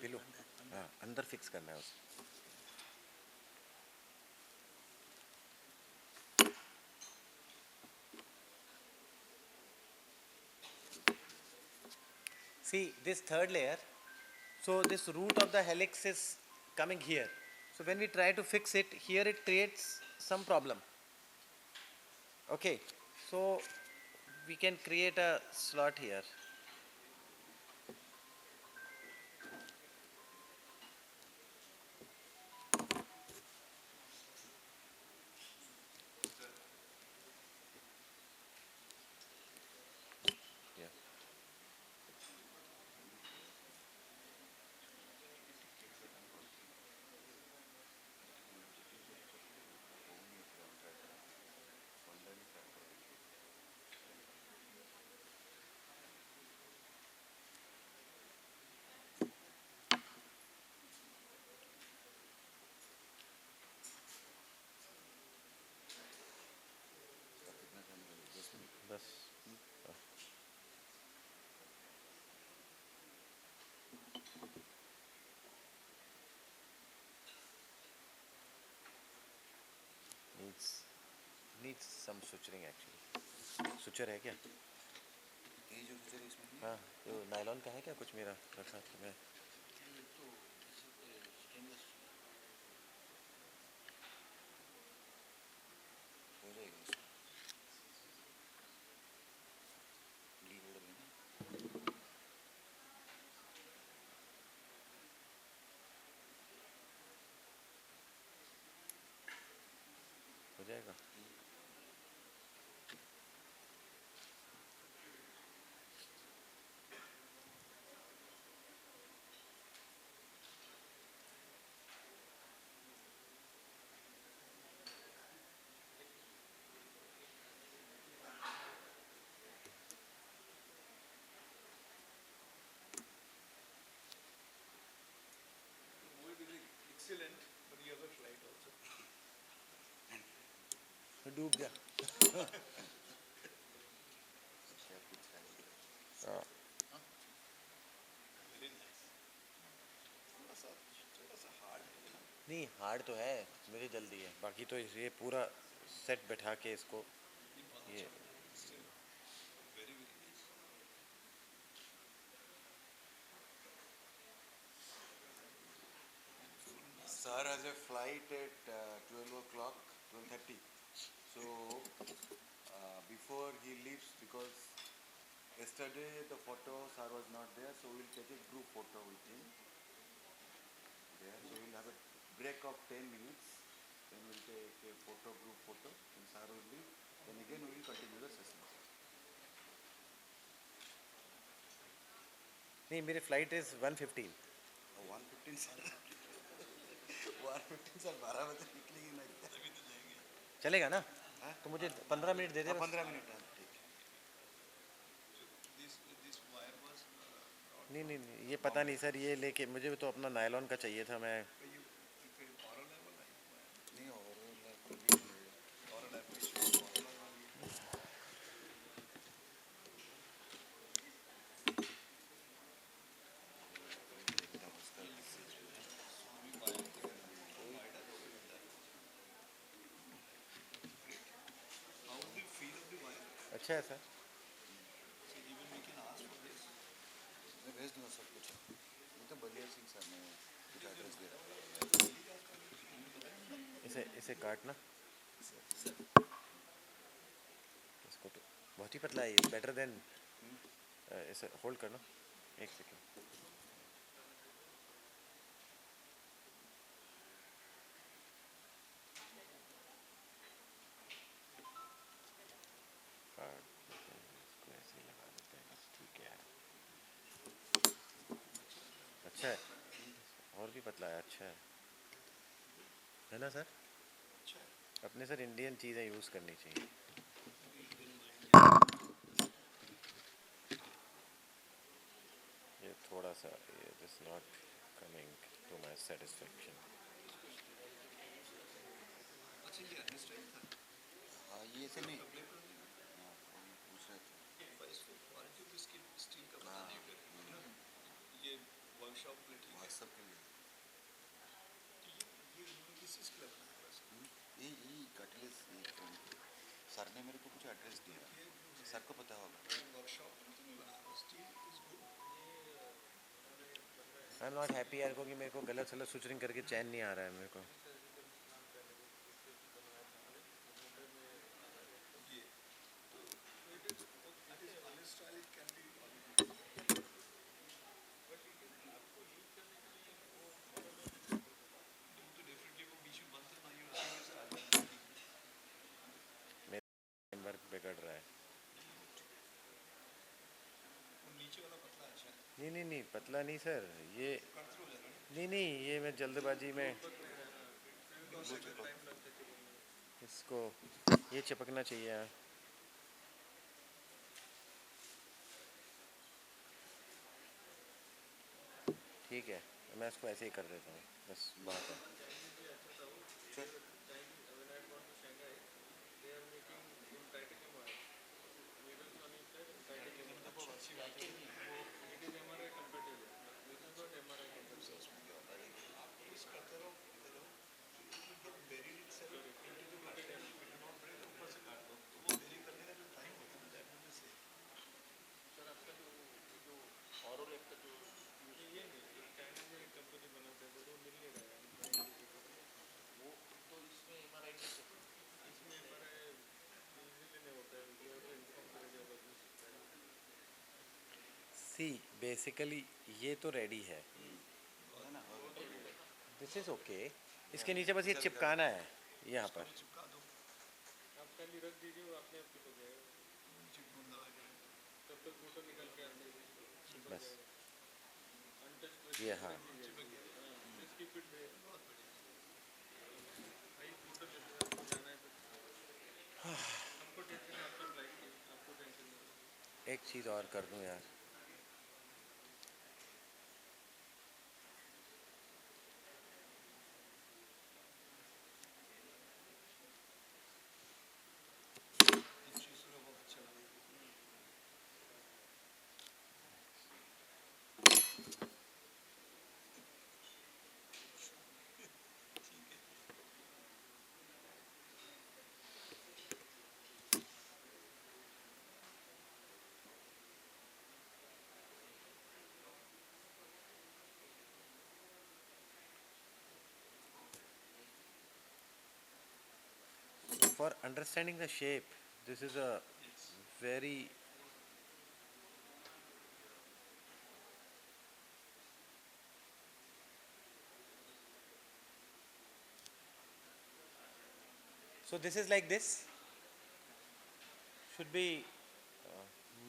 below हाँ अंदर fix करना है उसे. See this third layer, so this root of the helix is coming here, So when we try to fix it, here it creates some problem. Okay, so we can create a slot here. Yeah. बस needs some suturing actually. Suture है क्या? ये जो feature है इसमें हाँ, तो nylon का है क्या कुछ मेरा रखा था मैं? हो जाएगा इसमें ली होल्डर है ना हो जाएगा. डूब गया. हाँ. नहीं हार्ड तो है, मुझे जल्दी है. बाकी तो ये पूरा सेट बैठा के इसको ये Sir has a flight at 12 o'clock, 12:30. So before he leaves, because yesterday the photo sir was not there, so we'll take a group photo with him. There, so we'll have a break of 10 minutes. Then we'll take a photo, group photo. Then sir will leave. Then again we will continue the session. नहीं मेरी flight is 1:15. 1:15 sir. 1:15 sir 12 बजे निकलेगी नहीं. चलेगा ना? हाँ? तो मुझे 15 मिनट दे दे बस. 15 मिनट है ठीक है. नहीं नहीं नहीं, ये पता नहीं सर, ये लेके मुझे तो अपना नायलॉन का चाहिए था. मैं नहीं और अच्छा है सर. मैं भेज दूंगा सब कुछ. ये तो बलिया सिंह सर ने कुछ एड्रेस दे रहा इसे इसे काटना. इसको तो बहुत ही पतला है. It's better than. इसे होल्ड करना एक सेकेंड. इसको ऐसे ही लगा देते हैं बस. ठीक है. अच्छा है. और भी पतला है. अच्छा है ना सर? अपने सर इंडियन चीज़ें यूज़ करनी चाहिए. ये थोड़ा सा ये this not coming to my satisfaction. हाँ ये ऐसे नहीं. हाँ वही पूछ रहे थे. हाँ व्हाट्सएप के लिए. ये कटलेस सर ने मेरे को कुछ एड्रेस दिया. सर को पता होगा. आई एम नॉट हैप्पी यार, क्योंकि मेरे को गलत सलत सुचरिंग करके चैन नहीं आ रहा है मेरे को. वर्क बिगड़ रहा है. नहीं नहीं नहीं, पतला नहीं सर, ये नहीं नहीं, ये मैं जल्दबाजी में इसको, ये चिपकना चाहिए यार. ठीक है, मैं इसको ऐसे ही कर देता हूँ, बस बहुत है. सी बेसिकली ये तो रेडी है, दिस इज ओके. इसके नीचे बस ये चिपकाना है यहाँ पर. बस ये, हाँ. एक चीज़ और कर दूँ यार. For understanding the shape, this is a very so this is like this, should be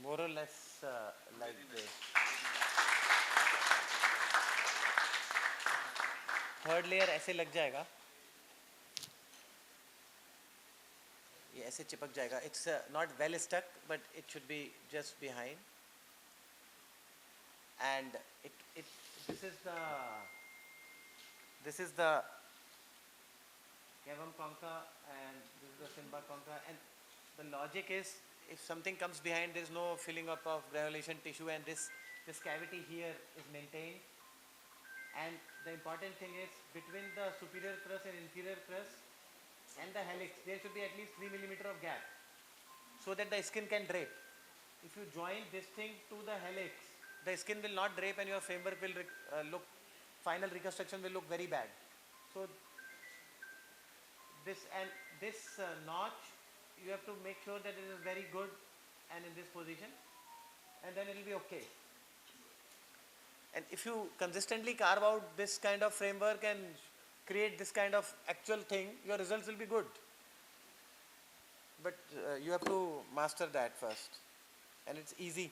more or less like this. Third layer ऐसे लग जाएगा, ये ऐसे चिपक जाएगा. It's not well stuck but it should be just behind. And it this is the cavum concha and this is the Simba concha, and the logic is if something comes behind, there is no filling up of granulation tissue, and this cavity here is maintained. And the important thing is between the superior crus and inferior crus and the helix there should be at least 3 millimeter of gap so that the skin can drape. If you join this thing to the helix, the skin will not drape and your framework will look, final reconstruction will look very bad. So this notch, you have to make sure that it is very good and in this position, and then it will be okay. And if you consistently carve out this kind of framework and create this kind of actual thing, your results will be good. But you have to master that first, and it's easy.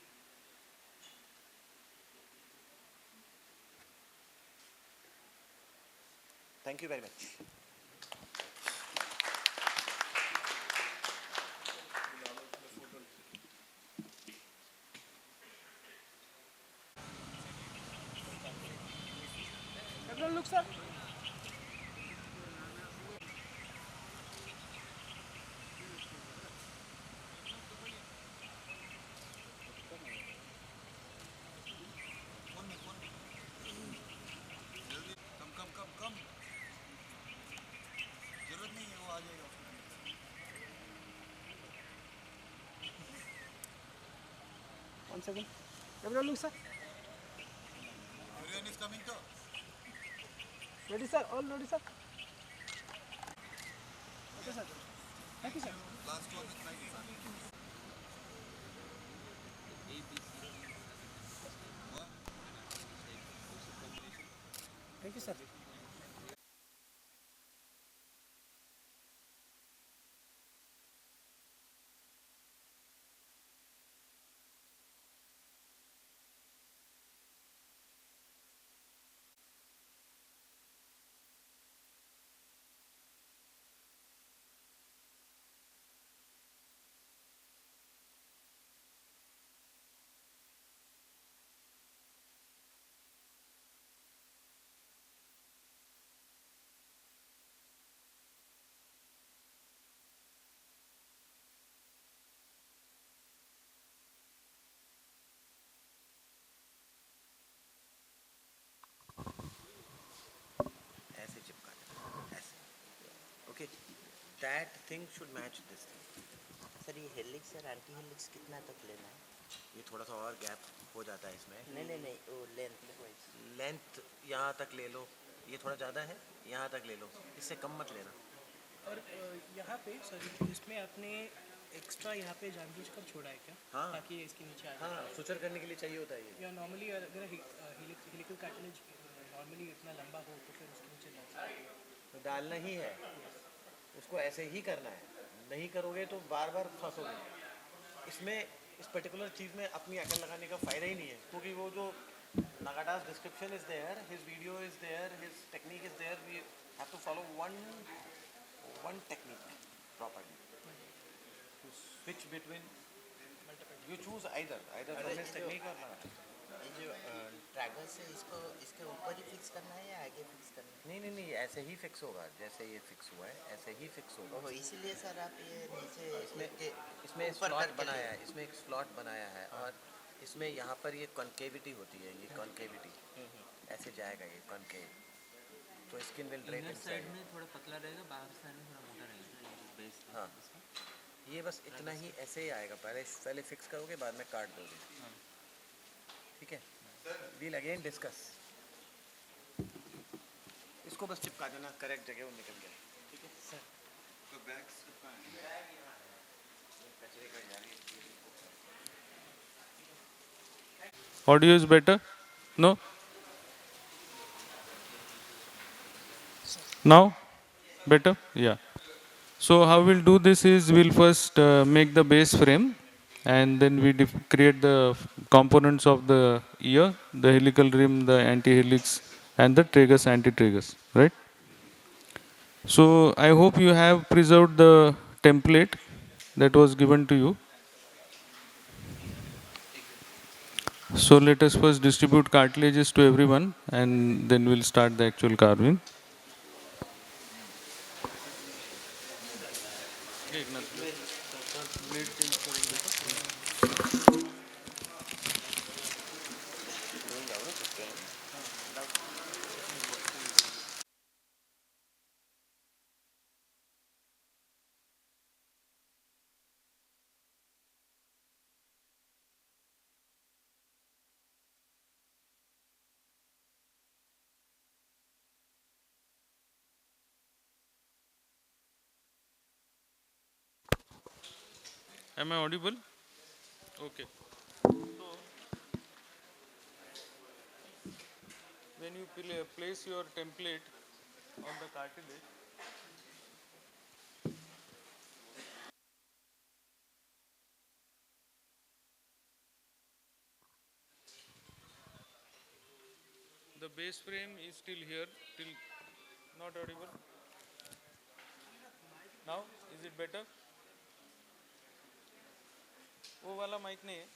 Thank you very much. Look, sir. Once again. Everyone look, sir. Ready, sir? All ready, sir? Okay, sir. Thank you, sir. Thank you, sir. ऐसे चिपका देना, ऐसे. Okay, that thing should match this thing. Sir ये helix और anti helix कितना तक लेना है? ये थोड़ा सा और गैप हो जाता है इसमें. नहीं वो लेंथ वाइज। लेंथ यहाँ तक ले लो, ये थोड़ा ज़्यादा है, यहाँ तक ले लो, इससे कम मत लेना. और यहाँ पे सर इसमें आपने एक्स्ट्रा यहाँ पे जानबूझकर छोड़ा है क्या? हाँ. ताकि ये इसके नीचे आ जाए। हाँ, सुचर करने के लिए चाहिए होता है ये. या नॉर्मली अगर हेलिकल कार्टिलेज नॉर्मली इतना लंबा हो तो फिर उसके नीचे डाल सकते हैं। तो डालना ही है, उसको ऐसे ही करना है. नहीं करोगे तो बार बार फंसोगे. इसमें इस पर्टिकुलर चीज़ में अपनी अकल लगाने का फ़ायदा ही नहीं है, क्योंकि वो जो Nagata's description is there, his video is there, his technique is there. We have to follow one technique properly. To switch between, you choose either from his technique or not. ये जो ट्रैगर से इसको इसके ऊपर ही fix करना है या आगे फिक्स करना है? नहीं, ऐसे ही फिक्स होगा, जैसे ये फिक्स हुआ है ऐसे ही फिक्स होगा. ओहो, इसीलिए सर आप ये नीचे इसमें ऊपर स्लॉट करके बनाया है, इसमें एक स्लॉट बनाया है, और इसमें यहाँ पर ये कॉन्केविटी होती है, ये कॉन्केविटी ऐसे जाएगा ये कॉन्केव, तो skin will drain side inside. में थोड़ा पतला रहेगा, बाहर साइड में थोड़ा मोटा रहेगा, ये बेस. हाँ, ये बस इतना ही ऐसे ही आएगा. पहले फिक्स करोगे, बाद में काट दोगे. ठीक है, वील अगेन डिस्कस. इसको बस चिपका देना करेक्ट जगह, वो निकल गया. ठीक है सर. कचरे का जाली. Audio is better? No? Now? Better? Yeah. So how we'll do this is we'll first make the base frame, and then we create the components of the ear, the helical rim, the anti-helix, and the tragus, anti-tragus, right? So I hope you have preserved the template that was given to you. So let us first distribute cartilages to everyone, and then we'll start the actual carving. Am I audible? Okay. So, when you place your template on the cartilage, the base frame is still here, till not audible. Now, is it better? वो वाला mic नहीं है.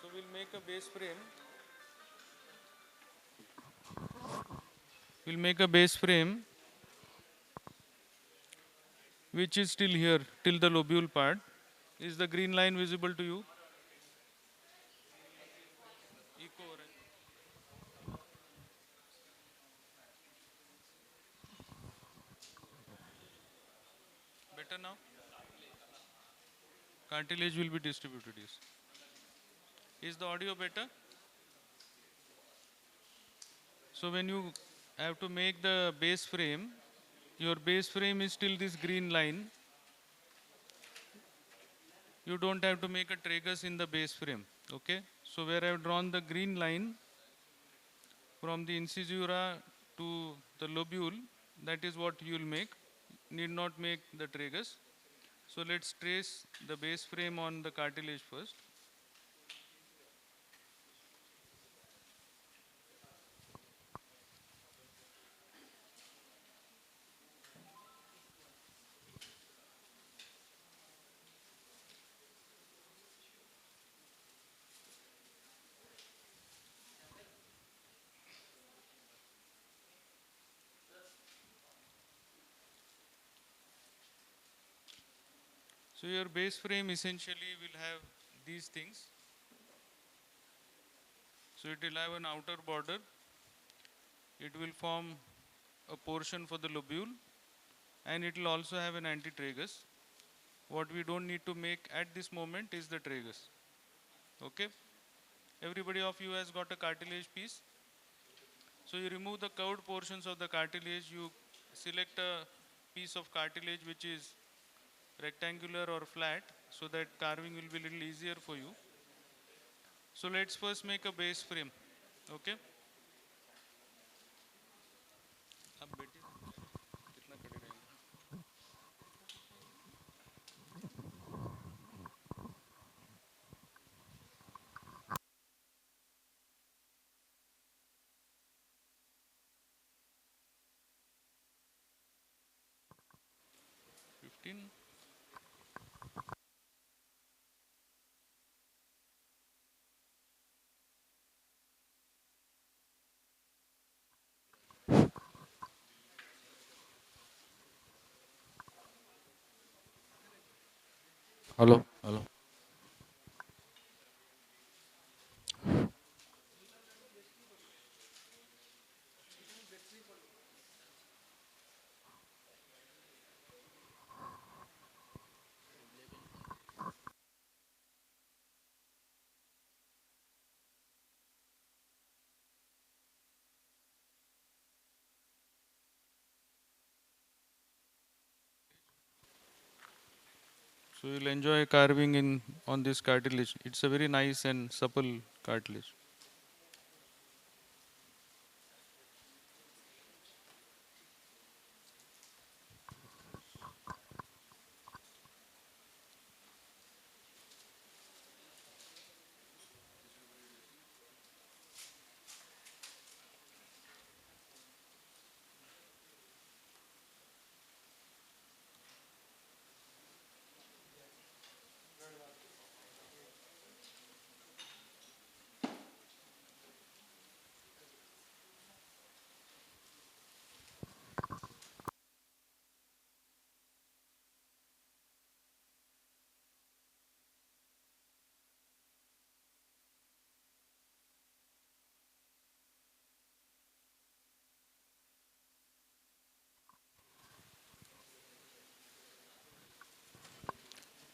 So we'll make a base frame. We'll make a base frame which is still here till the lobule part. Is the green line visible to you? Echo हो रहा है. Better now? Cartilage will be distributed, yes. Is the audio better? So when you have to make the base frame, your base frame is still this green line. You don't have to make a tragus in the base frame. Okay? So where I have drawn the green line from the incisura to the lobule, that is what you will make. Need not make the tragus. So let's trace the base frame on the cartilage first. So your base frame essentially will have these things. So it will have an outer border. It will form a portion for the lobule, and it will also have an antitragus. What we don't need to make at this moment is the tragus. Okay? Everybody of you has got a cartilage piece. So you remove the curved portions of the cartilage, you select a piece of cartilage which is rectangular or flat, so that carving will be a little easier for you. So let's first make a base frame. Okay? अब बेटे कितना खड़े रहेंगे? Fifteen. Hello, hello. So you'll enjoy carving in on this cartilage. It's a very nice and supple cartilage.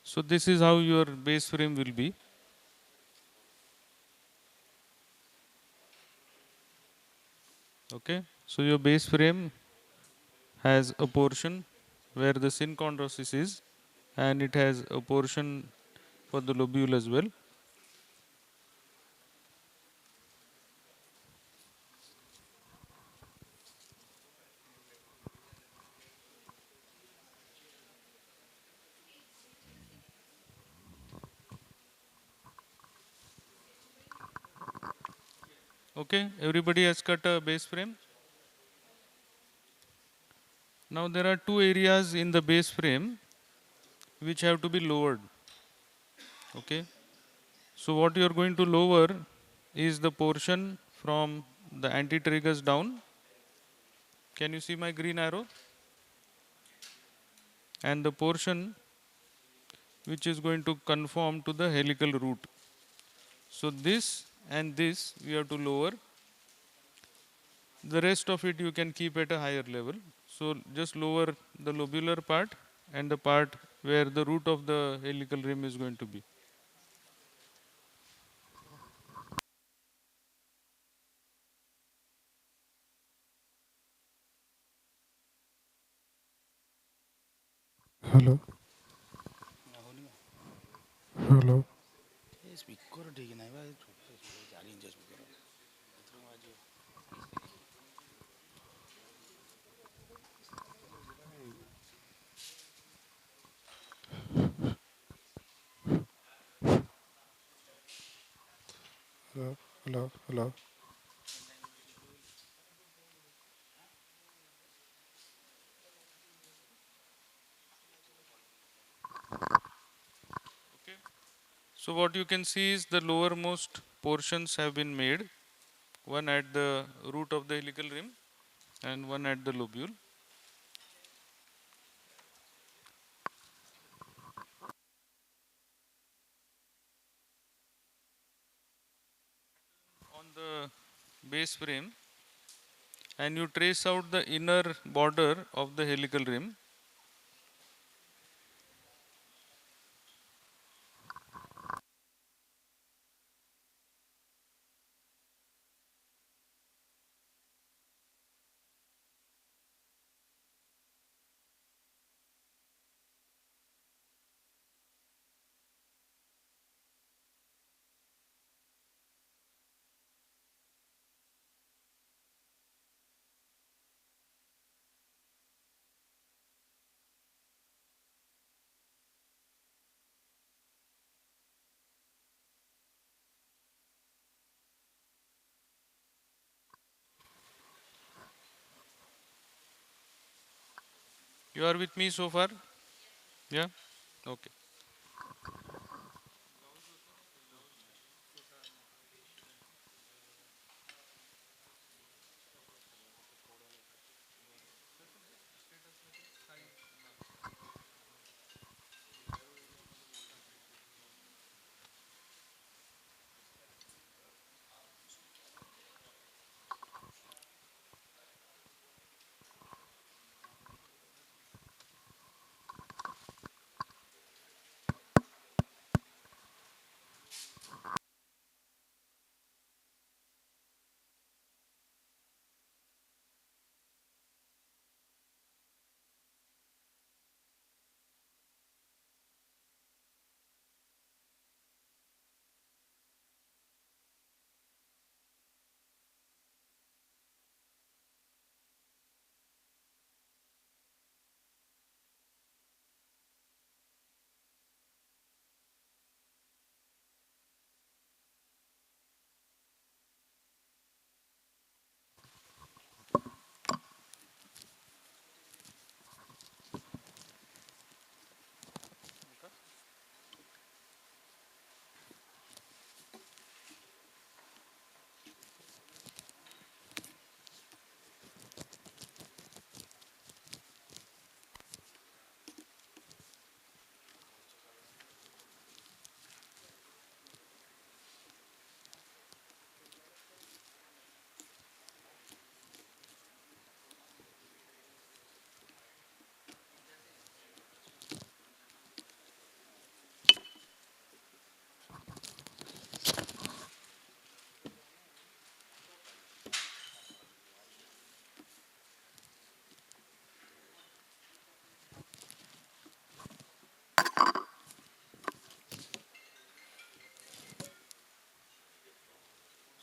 So this is how your base frame will be. Okay, so your base frame has a portion where the synchondrosis is, and it has a portion for the lobule as well. Okay, everybody has cut a base frame. Now there are two areas in the base frame which have to be lowered. Okay, so what you are going to lower is the portion from the antitragus down. Can you see my green arrow? And the portion which is going to conform to the helical root. So this and this we have to lower. The rest of it you can keep at a higher level. So just lower the lobular part and the part where the root of the helical rim is going to be. Hello hello speaker ଠିକ୍ ନାହିଁ ବା 4 inch speaker. Hello hello hello So what you can see is the lowermost portions have been made, one at the root of the helical rim and one at the lobule. On the base frame, and you trace out the inner border of the helical rim. You are with me so far? Yeah? Okay.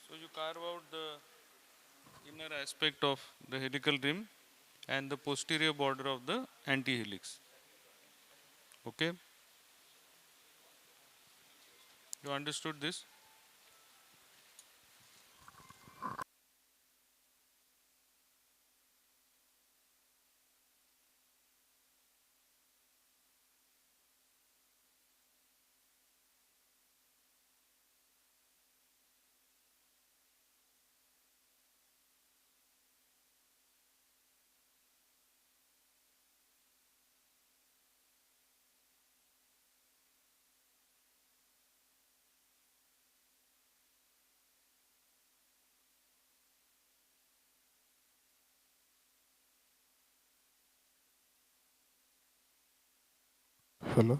So you carve out the inner aspect of the helical rim and the posterior border of the antihelix. Okay? You understood this? Hello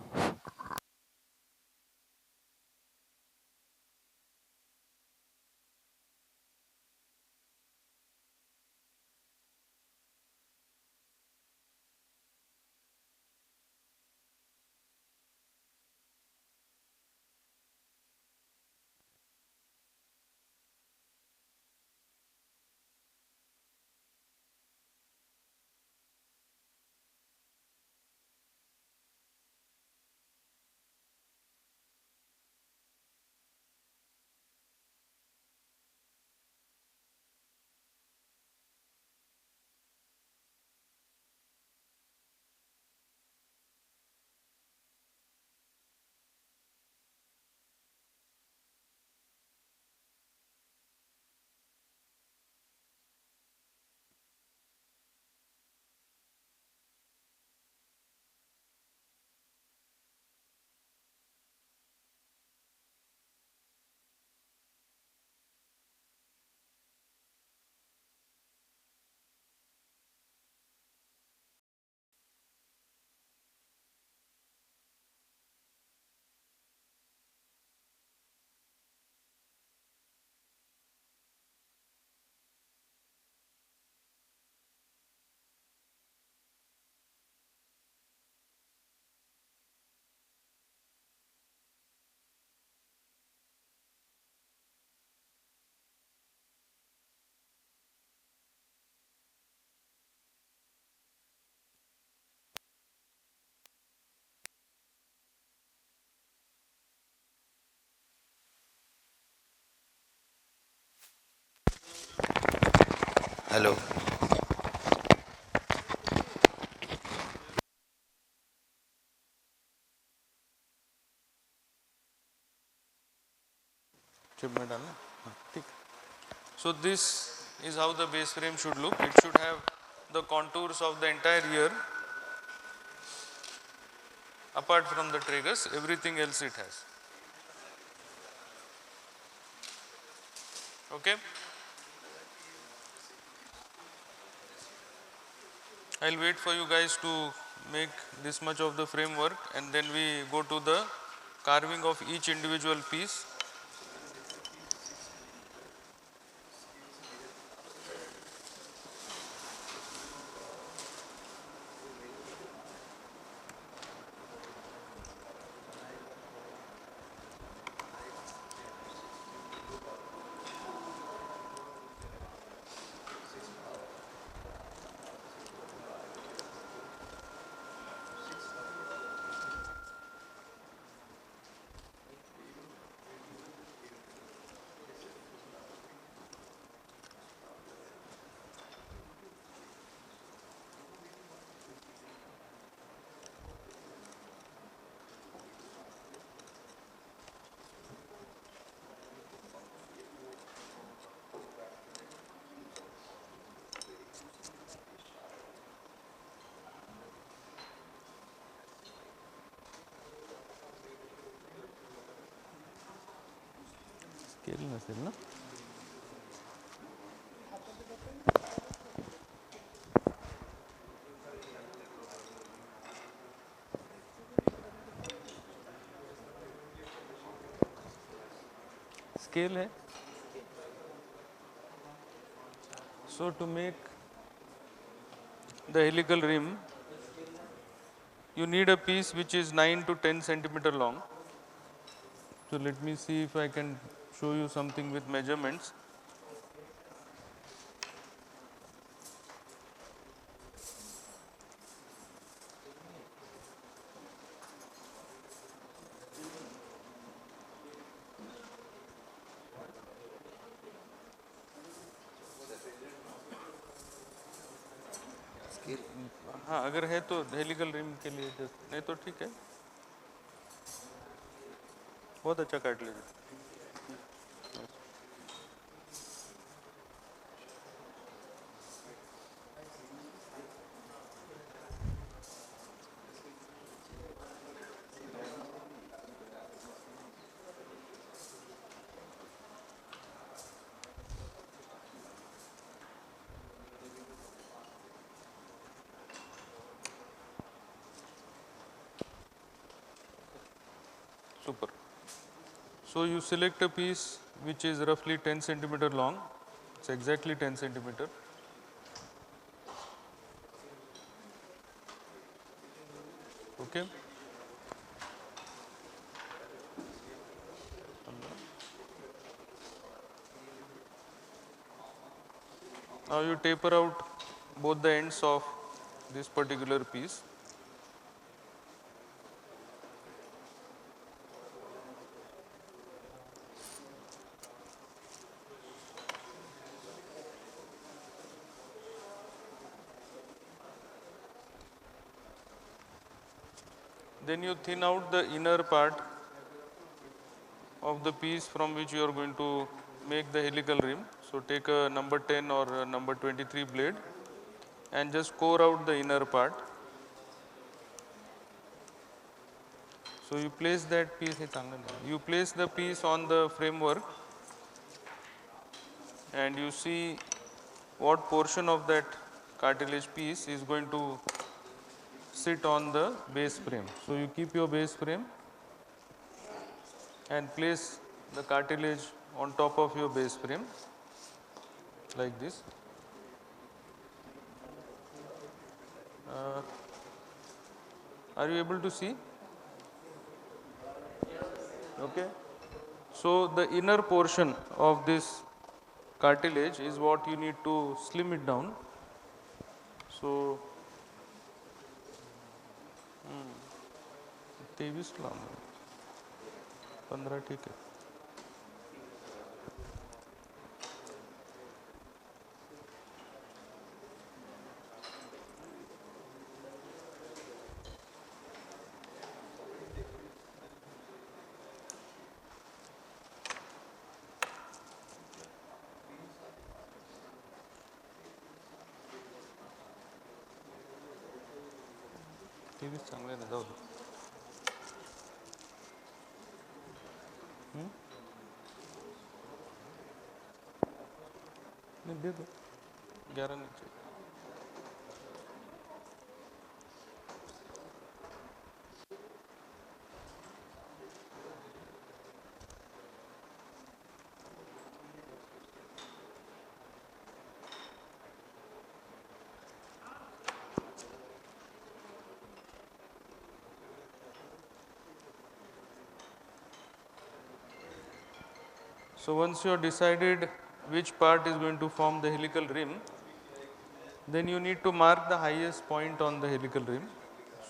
Hello. Chip में डालना हाँ, ठीक. So this is how the base frame should look. It should have the contours of the entire ear apart from the tragus, everything else it has. Okay. I'll wait for you guys to make this much of the framework and then we go to the carving of each individual piece. Scale नसेल ना. Scale है. So to make the helical rim, you need a piece which is 9 to 10 centimeter long. So let me see if I can show you something with measurements. हाँ अगर है तो helical rim के लिए just नहीं तो ठीक है. बहुत अच्छा काट लीजिए. Super. So you select a piece which is roughly 10 centimeter long. It's exactly 10 centimeter. Okay. Now you taper out both the ends of this particular piece. Then you thin out the inner part of the piece from which you are going to make the helical rim. So take a number 10 or a number 23 blade and just core out the inner part. So you place that piece, you place the piece on the framework and you see what portion of that cartilage piece is going to sit on the base frame. So you keep your base frame and place the cartilage on top of your base frame like this. Are you able to see? Okay. So the inner portion of this cartilage is what you need to slim it down. So 23 लाना 15 ठीक है. तेवीस चांगले नाही जाऊ दे. नहीं दे दो 11 नीचे. So once you have decided which part is going to form the helical rim, then you need to mark the highest point on the helical rim.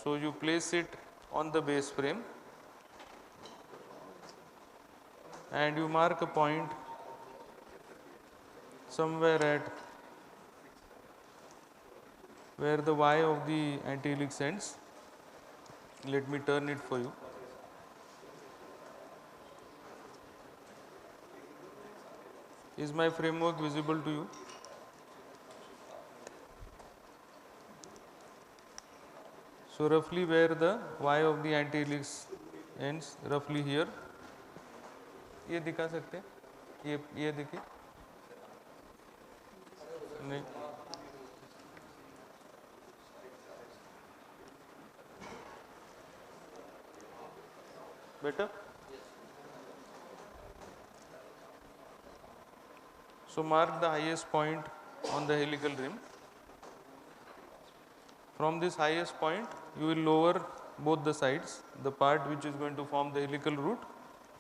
So you place it on the base frame and you mark a point somewhere at where the Y of the anti-helix ends. Let me turn it for you. Is my framework visible to you? So roughly where the Y of the anti-helix ends, roughly here. ये दिखा सकते हैं? ये देखिए? नहीं. Better? So mark the highest point on the helical rim. From this highest point, you will lower both the sides, the part which is going to form the helical root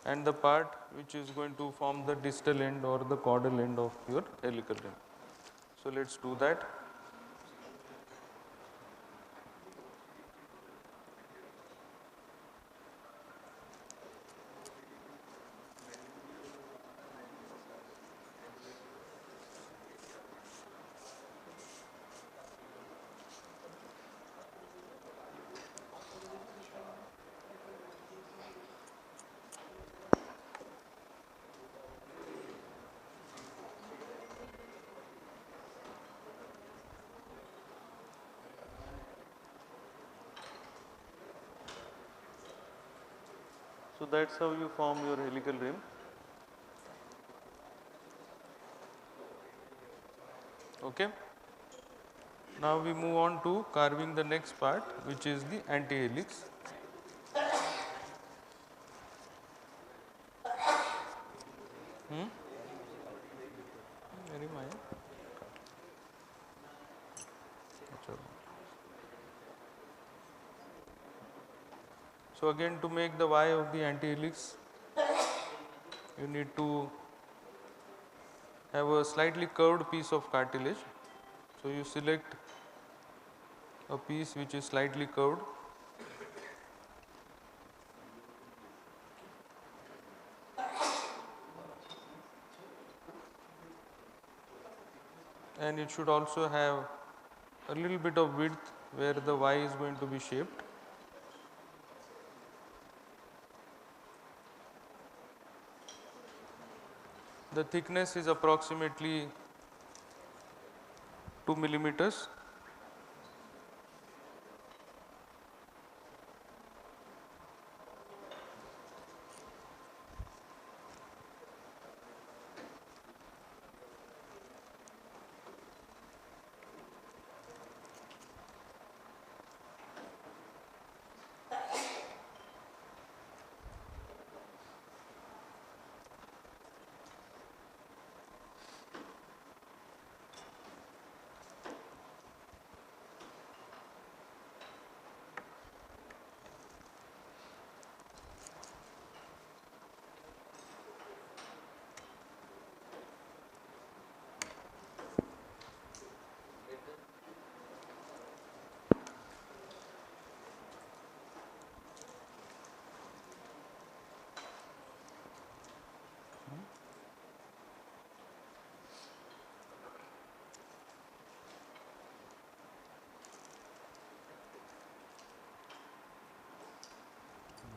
and the part which is going to form the distal end or the caudal end of your helical rim. So let's do that. So that's how you form your helical rim. Okay. Now we move on to carving the next part, which is the anti-helix. Very minor. So again, to make the Y of the anti-helix, you need to have a slightly curved piece of cartilage. So you select a piece which is slightly curved. And it should also have a little bit of width where the Y is going to be shaped. The thickness is approximately 2 millimeters.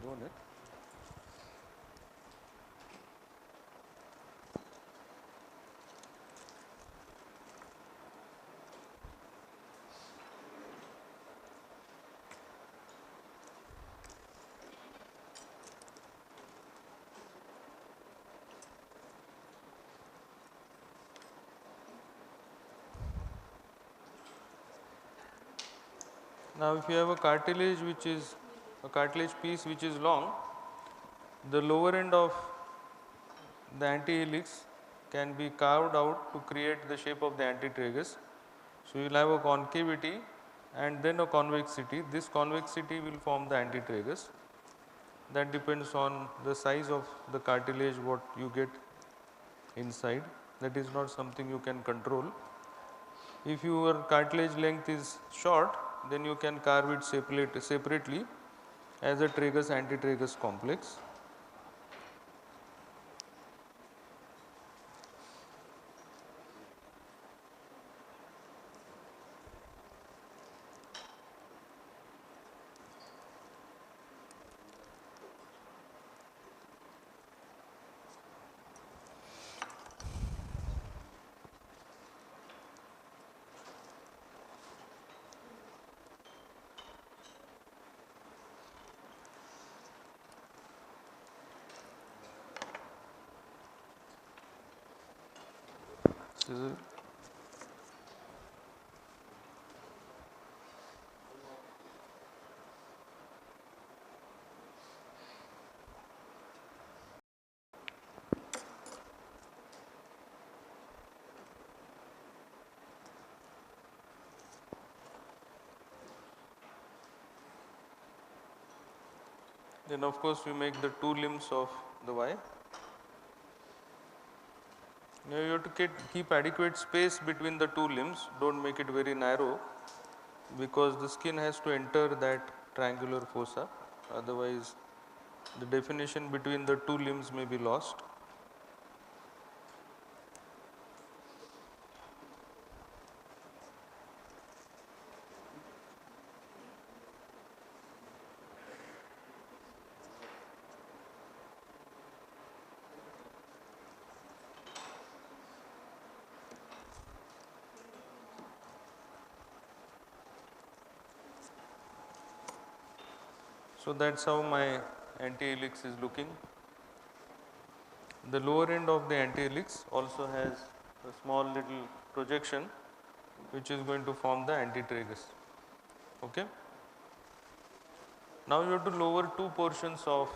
Got it. Now if you have a cartilage piece which is long, the lower end of the antihelix can be carved out to create the shape of the antitragus. So you will have a concavity and then a convexity. This convexity will form the antitragus. That depends on the size of the cartilage what you get inside. That is not something you can control. If your cartilage length is short, then you can carve it separately as a tragus antitragus complex. Scissor. Then of course we make the two limbs of the Y. Now you have to keep adequate space between the two limbs, don't make it very narrow because the skin has to enter that triangular fossa, otherwise the definition between the two limbs may be lost. So that's how my antihelix is looking. The lower end of the antihelix also has a small little projection which is going to form the antitragus. Okay. Now you have to lower two portions of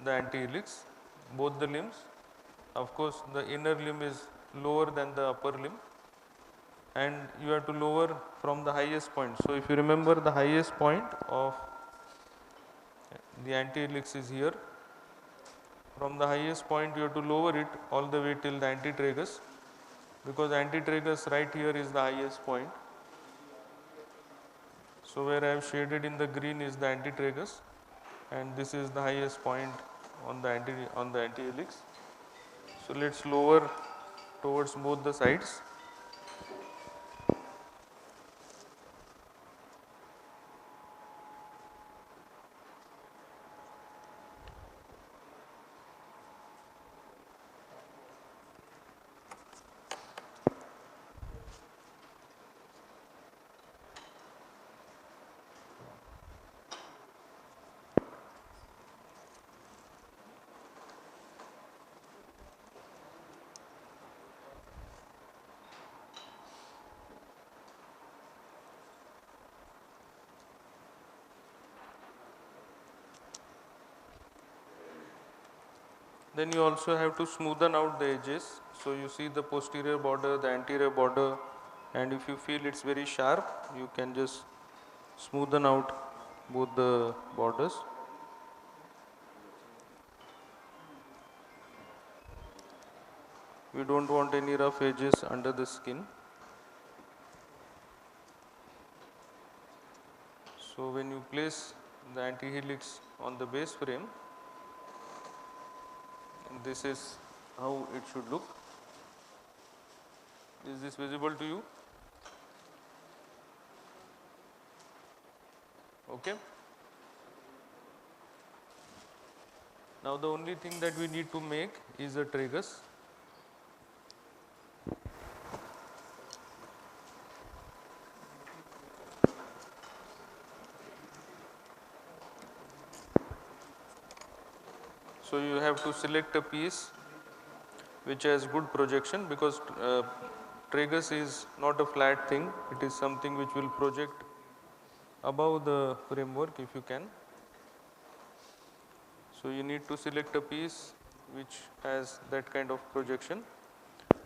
the antihelix, both the limbs. Of course, the inner limb is lower than the upper limb, and you have to lower from the highest point. So if you remember, the highest point of the antihelix is here. From the highest point you have to lower it all the way till the antitragus, because antitragus right here is the highest point. So where I have shaded in the green is the antitragus, and this is the highest point on the antihelix. So let's lower towards both the sides. Then you also have to smoothen out the edges. So you see the posterior border, the anterior border, and if you feel it's very sharp, you can just smoothen out both the borders. We don't want any rough edges under the skin. So when you place the antihelix on the base frame, this is how it should look. Is this visible to you? Okay. Now the only thing that we need to make is a tragus. So you have to select a piece which has good projection, because tragus is not a flat thing, it is something which will project above the framework if you can. So you need to select a piece which has that kind of projection.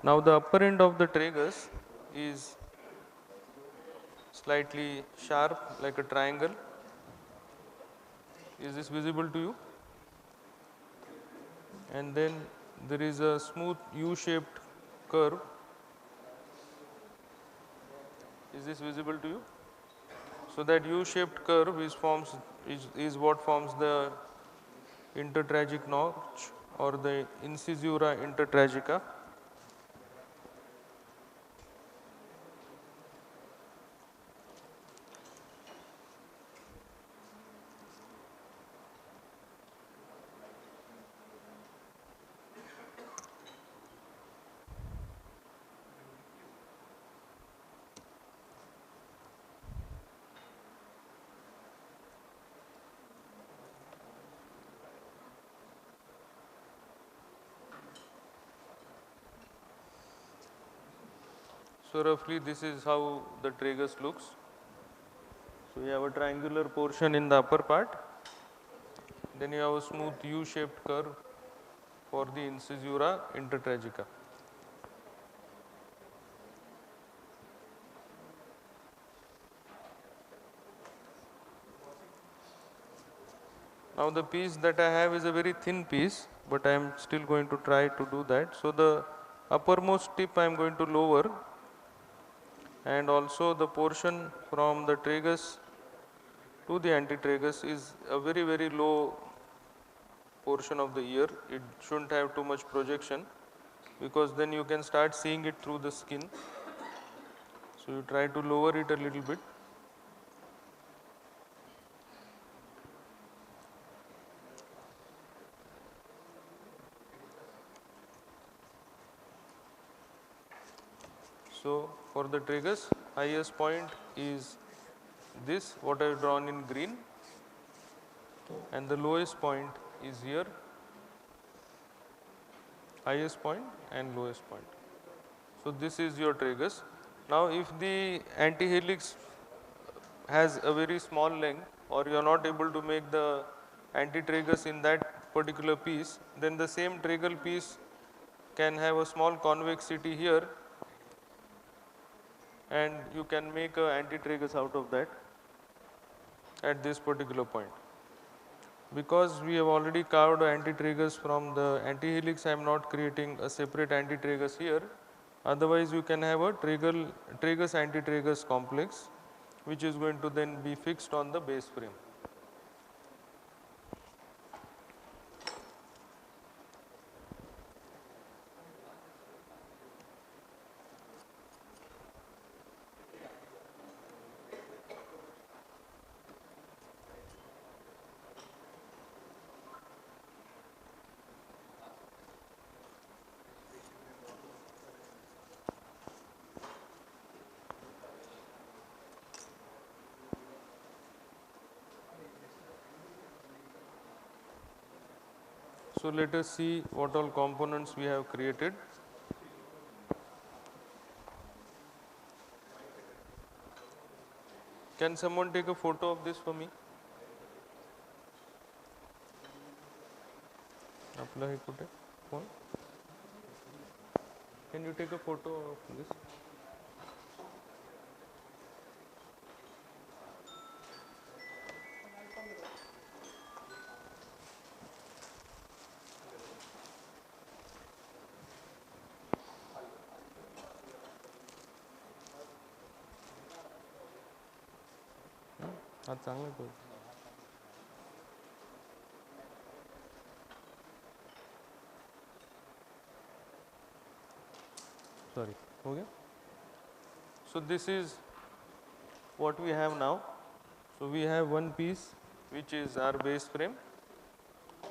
Now the upper end of the tragus is slightly sharp like a triangle. Is this visible to you? And then there is a smooth U-shaped curve. Is this visible to you? So that U-shaped curve is what forms the intertragic notch or the incisura intertragica. So roughly this is how the tragus looks. So you have a triangular portion in the upper part, then you have a smooth U-shaped curve for the incisura intertragica. Now the piece that I have is a very thin piece, but I am still going to try to do that. So the uppermost tip I am going to lower, and also the portion from the tragus to the antitragus is a very low portion of the ear. It shouldn't have too much projection because then you can start seeing it through the skin. So you try to lower it a little bit. So for the tragus, highest point is this, what I have drawn in green, and the lowest point is here, highest point and lowest point. So this is your tragus. Now if the antihelix has a very small length, or you are not able to make the antitragus in that particular piece, then the same tragal piece can have a small convexity here, and you can make a antitragus out of that at this particular point. Because we have already carved antitragus from the antihelix, I am not creating a separate antitragus here. Otherwise you can have a tragus antitragus complex, which is going to then be fixed on the base frame. So let us see what all components we have created. Can someone take a photo of this for me? Apply put it. Can you take a photo of this? चांगलं आहे. Sorry, okay. So this is what we have now. So we have one piece which is our base frame.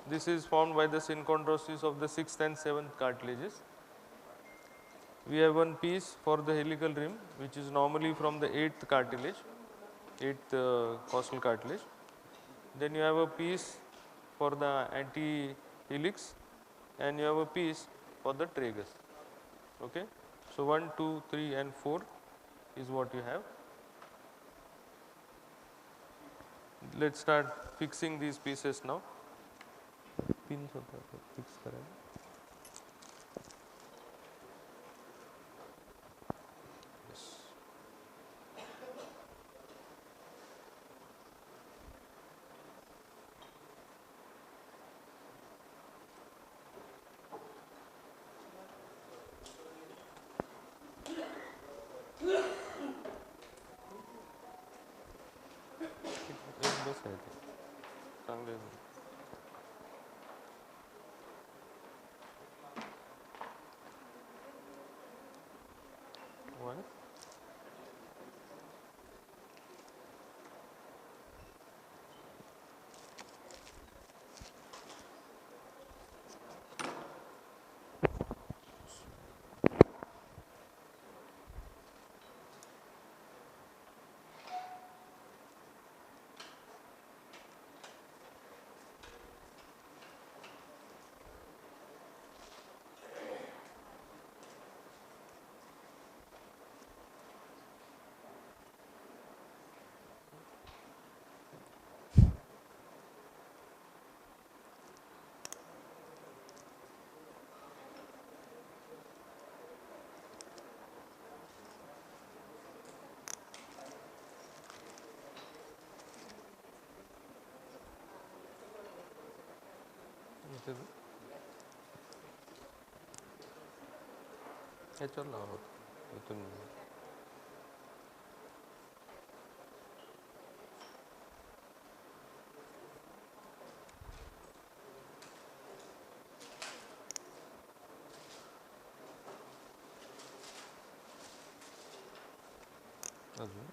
This is formed by the synchondroses of the 6th and 7th cartilages. We have one piece for the helical rim, which is normally from the 8th cartilage, 8th costal cartilage. Then you have a piece for the antihelix, and you have a piece for the tragus. Okay. So 1, 2, 3 and 4 is what you have. let's start fixing these pieces now. Pins होता है तो fix करें. Yes. एक बस आहे ते. चांगले आहे. Why? इथे हे चल रहा होता इथून अजून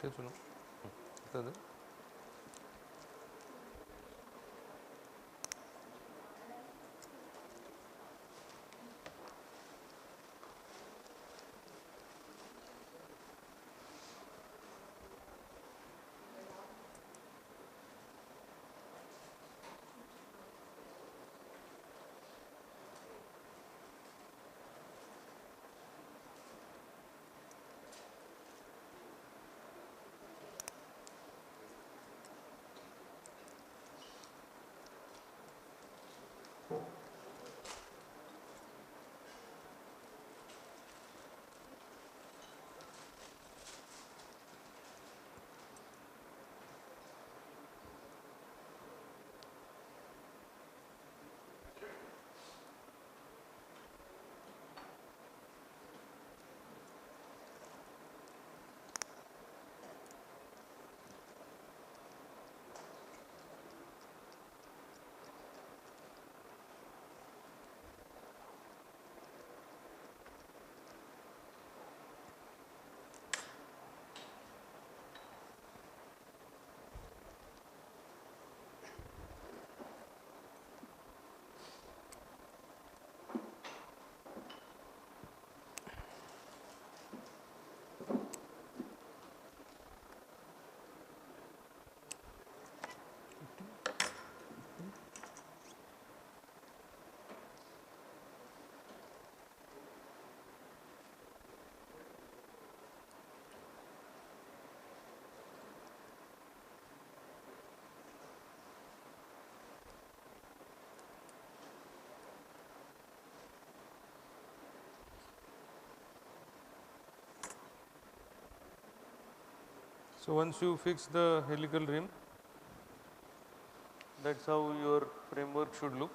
ते सुनो इथं So once you fix the helical rim, that's how your framework should look.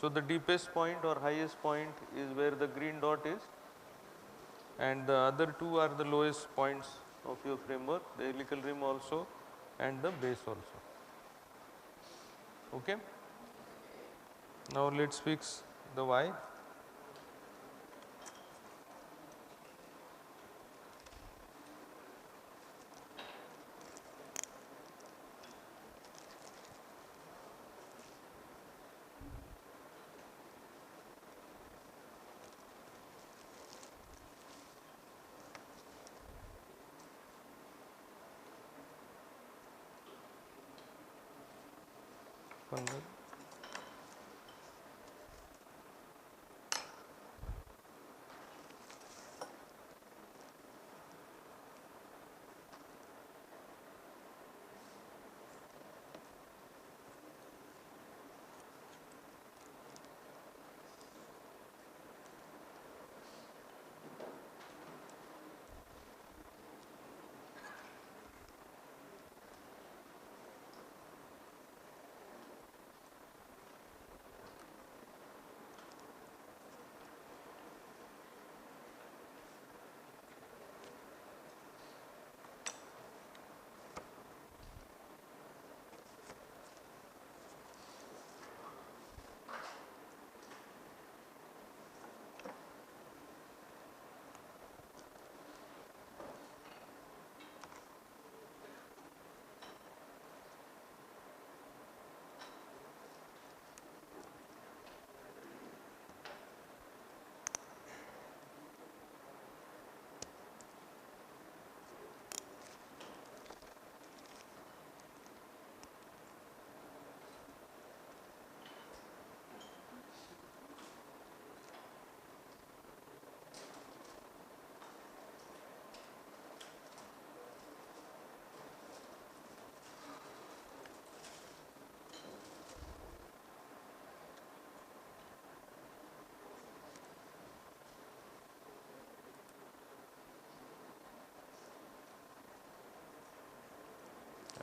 So the deepest point or highest point is where the green dot is, and the other two are the lowest points of your framework, the helical rim also and the base also. Okay. Now let's fix the Y. Fungal.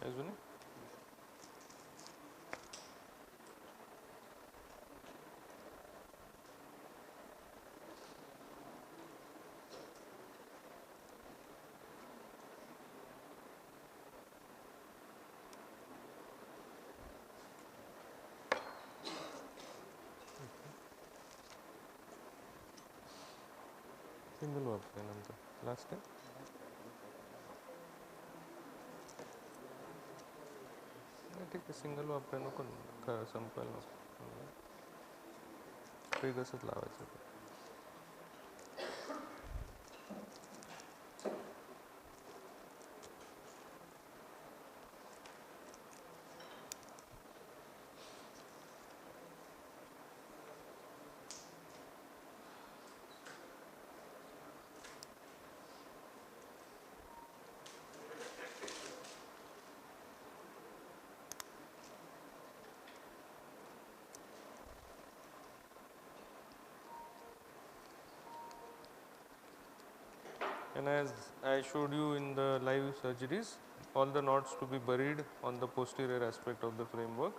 Isn't it? Single verb ಏನಂತ last time? ठीक आहे single वापराय नको संपायला नको ट्रिगर्सच लावायचं And as I showed you in the live surgeries, all the knots to be buried on the posterior aspect of the framework.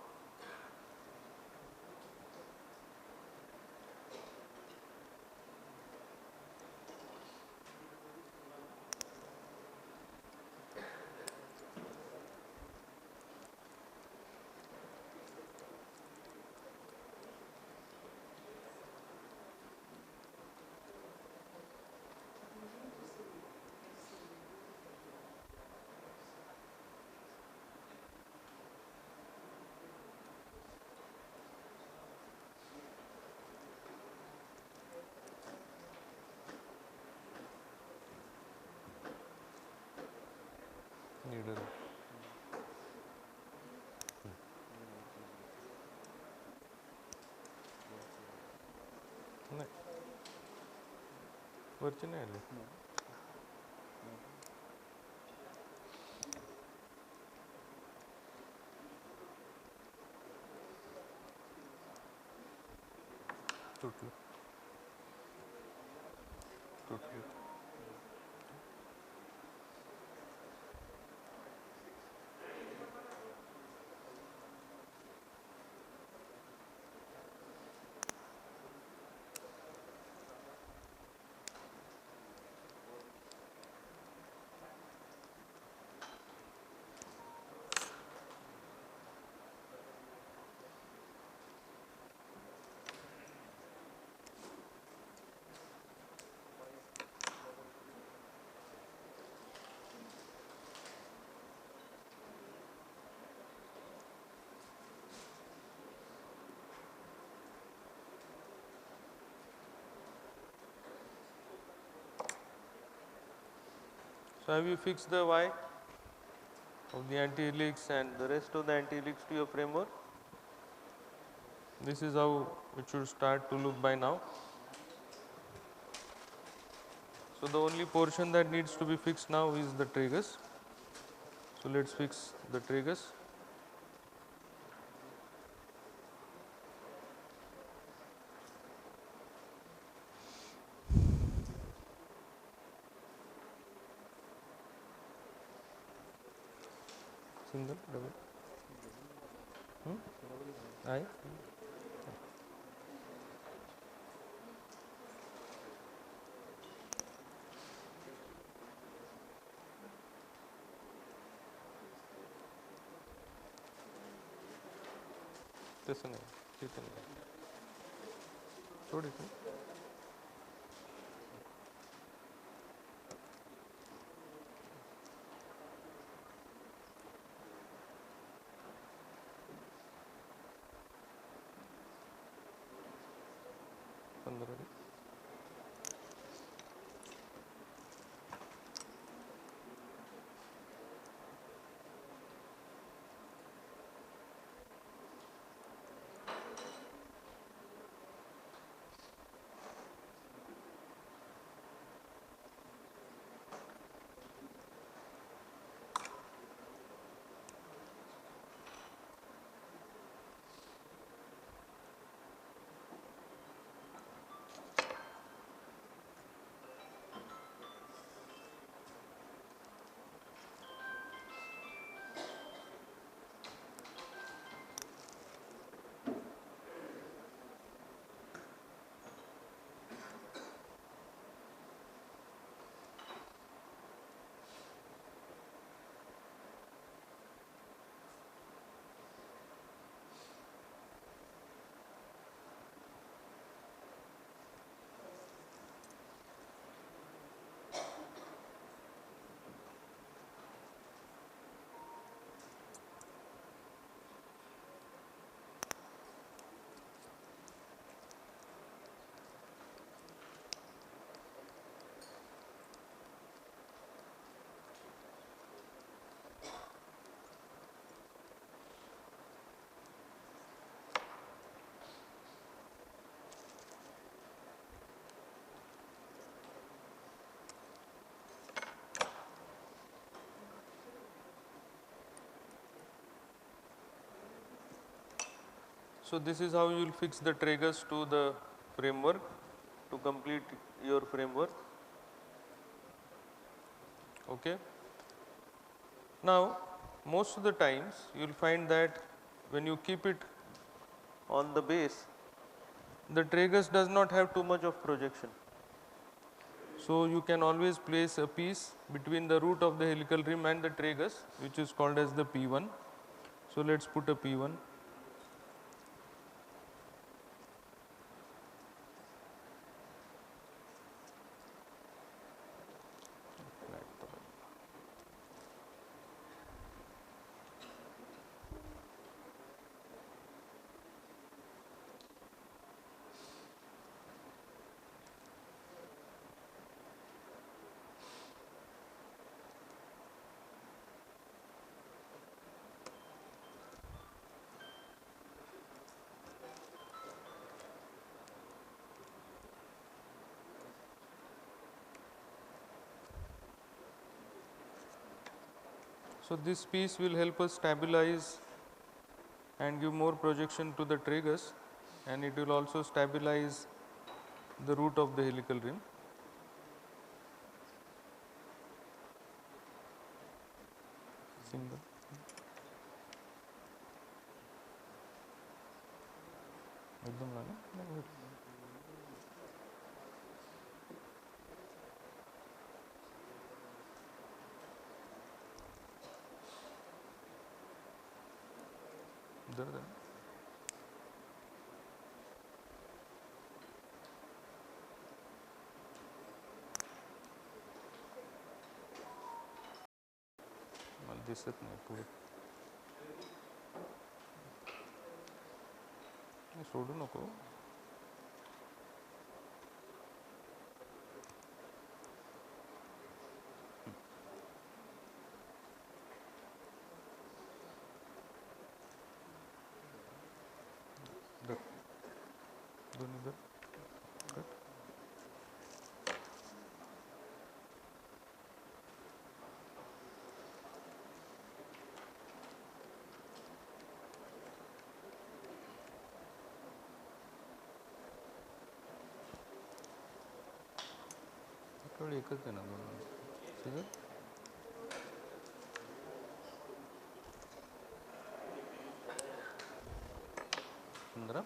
Needle. नाही वरची नाही आली तुटलं तुटली So have you fixed the Y of the anti-helix and the rest of the anti-helix to your framework? This is how it should start to look by now. So the only portion that needs to be fixed now is the tragus. So let's fix the tragus. Single, double. I. तसं नाही तिथं नाही सोड इथे So this is how you will fix the tragus to the framework to complete your framework. Okay. Now most of the times you will find that when you keep it on the base, the tragus does not have too much of projection. So you can always place a piece between the root of the helical rim and the tragus, which is called as the P1. So let's put a P1. So this piece will help us stabilize and give more projection to the tragus, and it will also stabilize the root of the helical rim. Single. एकदम लाना इधर देना मला दिसत नाही पुढे सोडू नको Don't either. Cut. थोड़ी एकच आहे ना दोन. Scissor? 15.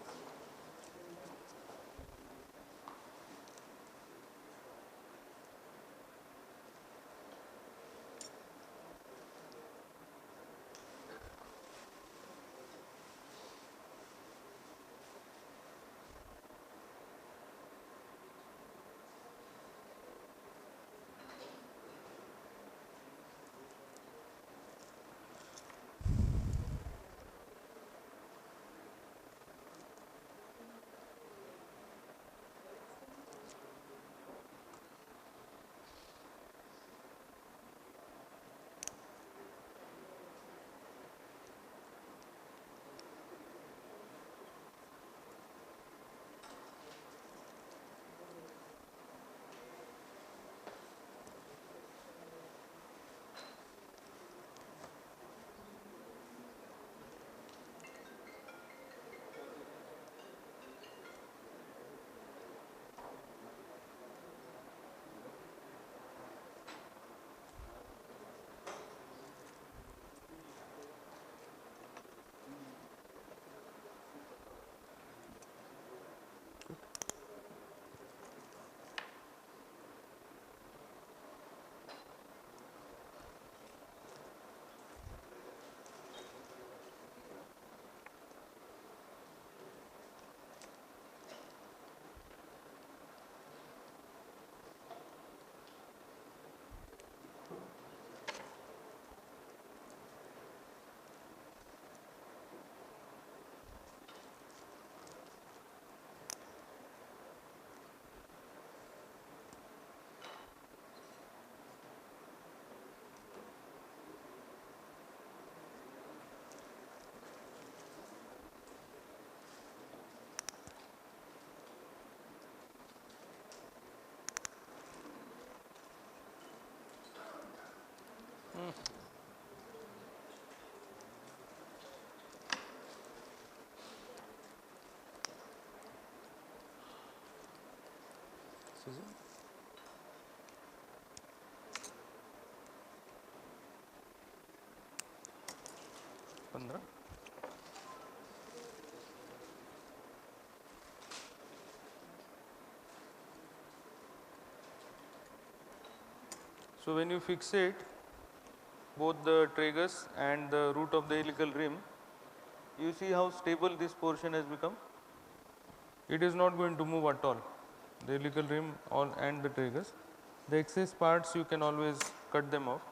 Scissor? 15. So when you fixate both the tragus and the root of the helical rim, you see how stable this portion has become. It is not going to move at all, the helical rim and the tragus. The excess parts you can always cut them off.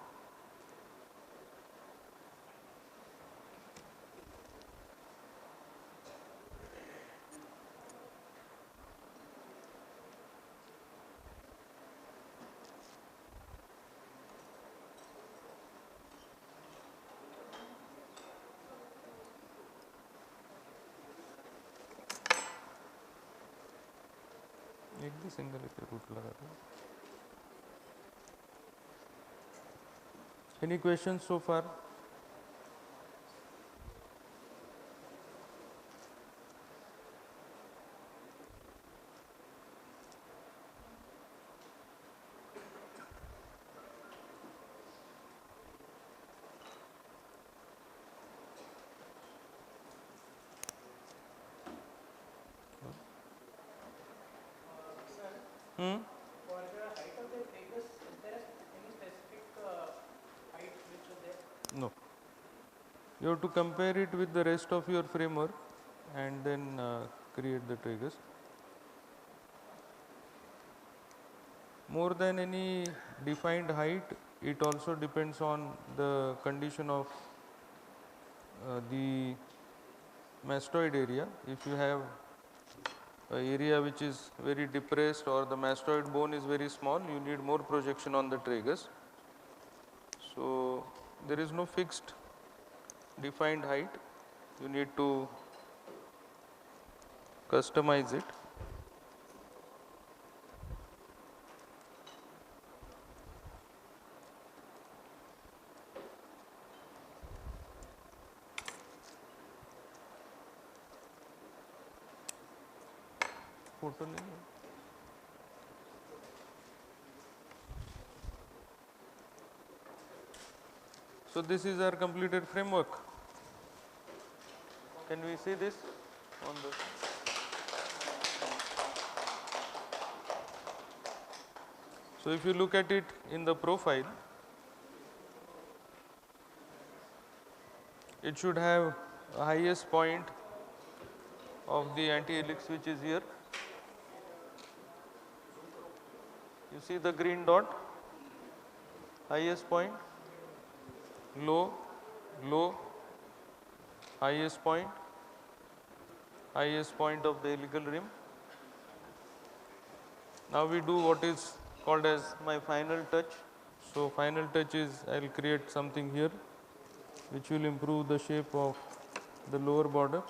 एक भी single एक root लगा दो. Any questions so far? For the height of the tragus, is there any specific height which is there? No. You have to compare it with the rest of your framework and then create the tragus. More than any defined height, it also depends on the condition of the mastoid area. If you have an area which is very depressed or the mastoid bone is very small, you need more projection on the tragus. So there is no fixed defined height, you need to customize it. Photo नहीं है? So this is our completed framework. Can we see this on the? So if you look at it in the profile, it should have a highest point of the anti-helix which is here. You see the green dot, highest point, low, low, highest point of the helical rim. Now we do what is called as my final touch. So final touch is I will create something here which will improve the shape of the lower border.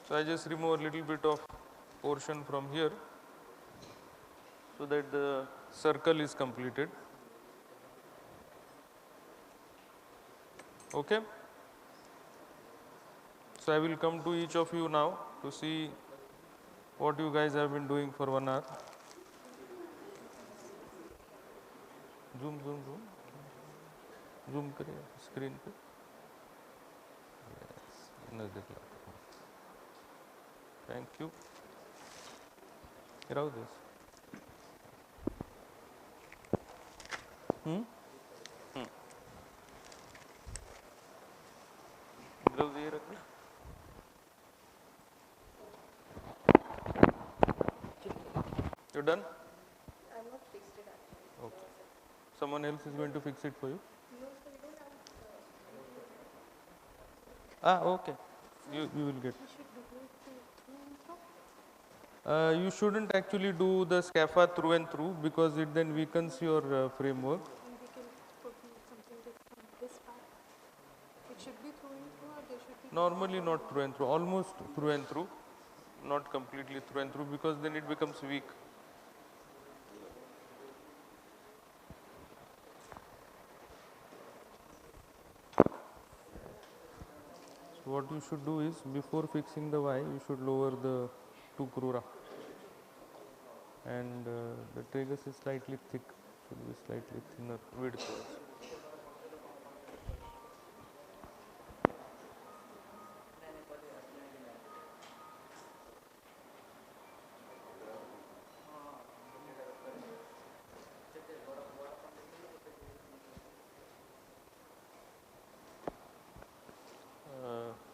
So I just remove a little bit of portion from here so that the circle is completed. Okay. So I will come to each of you now to see what you guys have been doing for 1 hour. Zoom, zoom, zoom. Zoom करिए screen पे. Yes. नजदीक लाओ. Thank you. Here are this. Gloves ये रख लो. You done? I'm not fixed it actually. Okay. Someone else is going to fix it for you. No, sir, you don't have. Okay. You will get. You should do it through and through. You shouldn't actually do the SCAFA through and through because it then weakens your framework. And we can put something different. This part. It should be through and through, or there should be. Normally not through and through, almost through and through, not completely through and through because then it becomes weak. So what you should do is before fixing the Y, you should lower the 2 crura. And the tragus is slightly thick, should be slightly thinner width.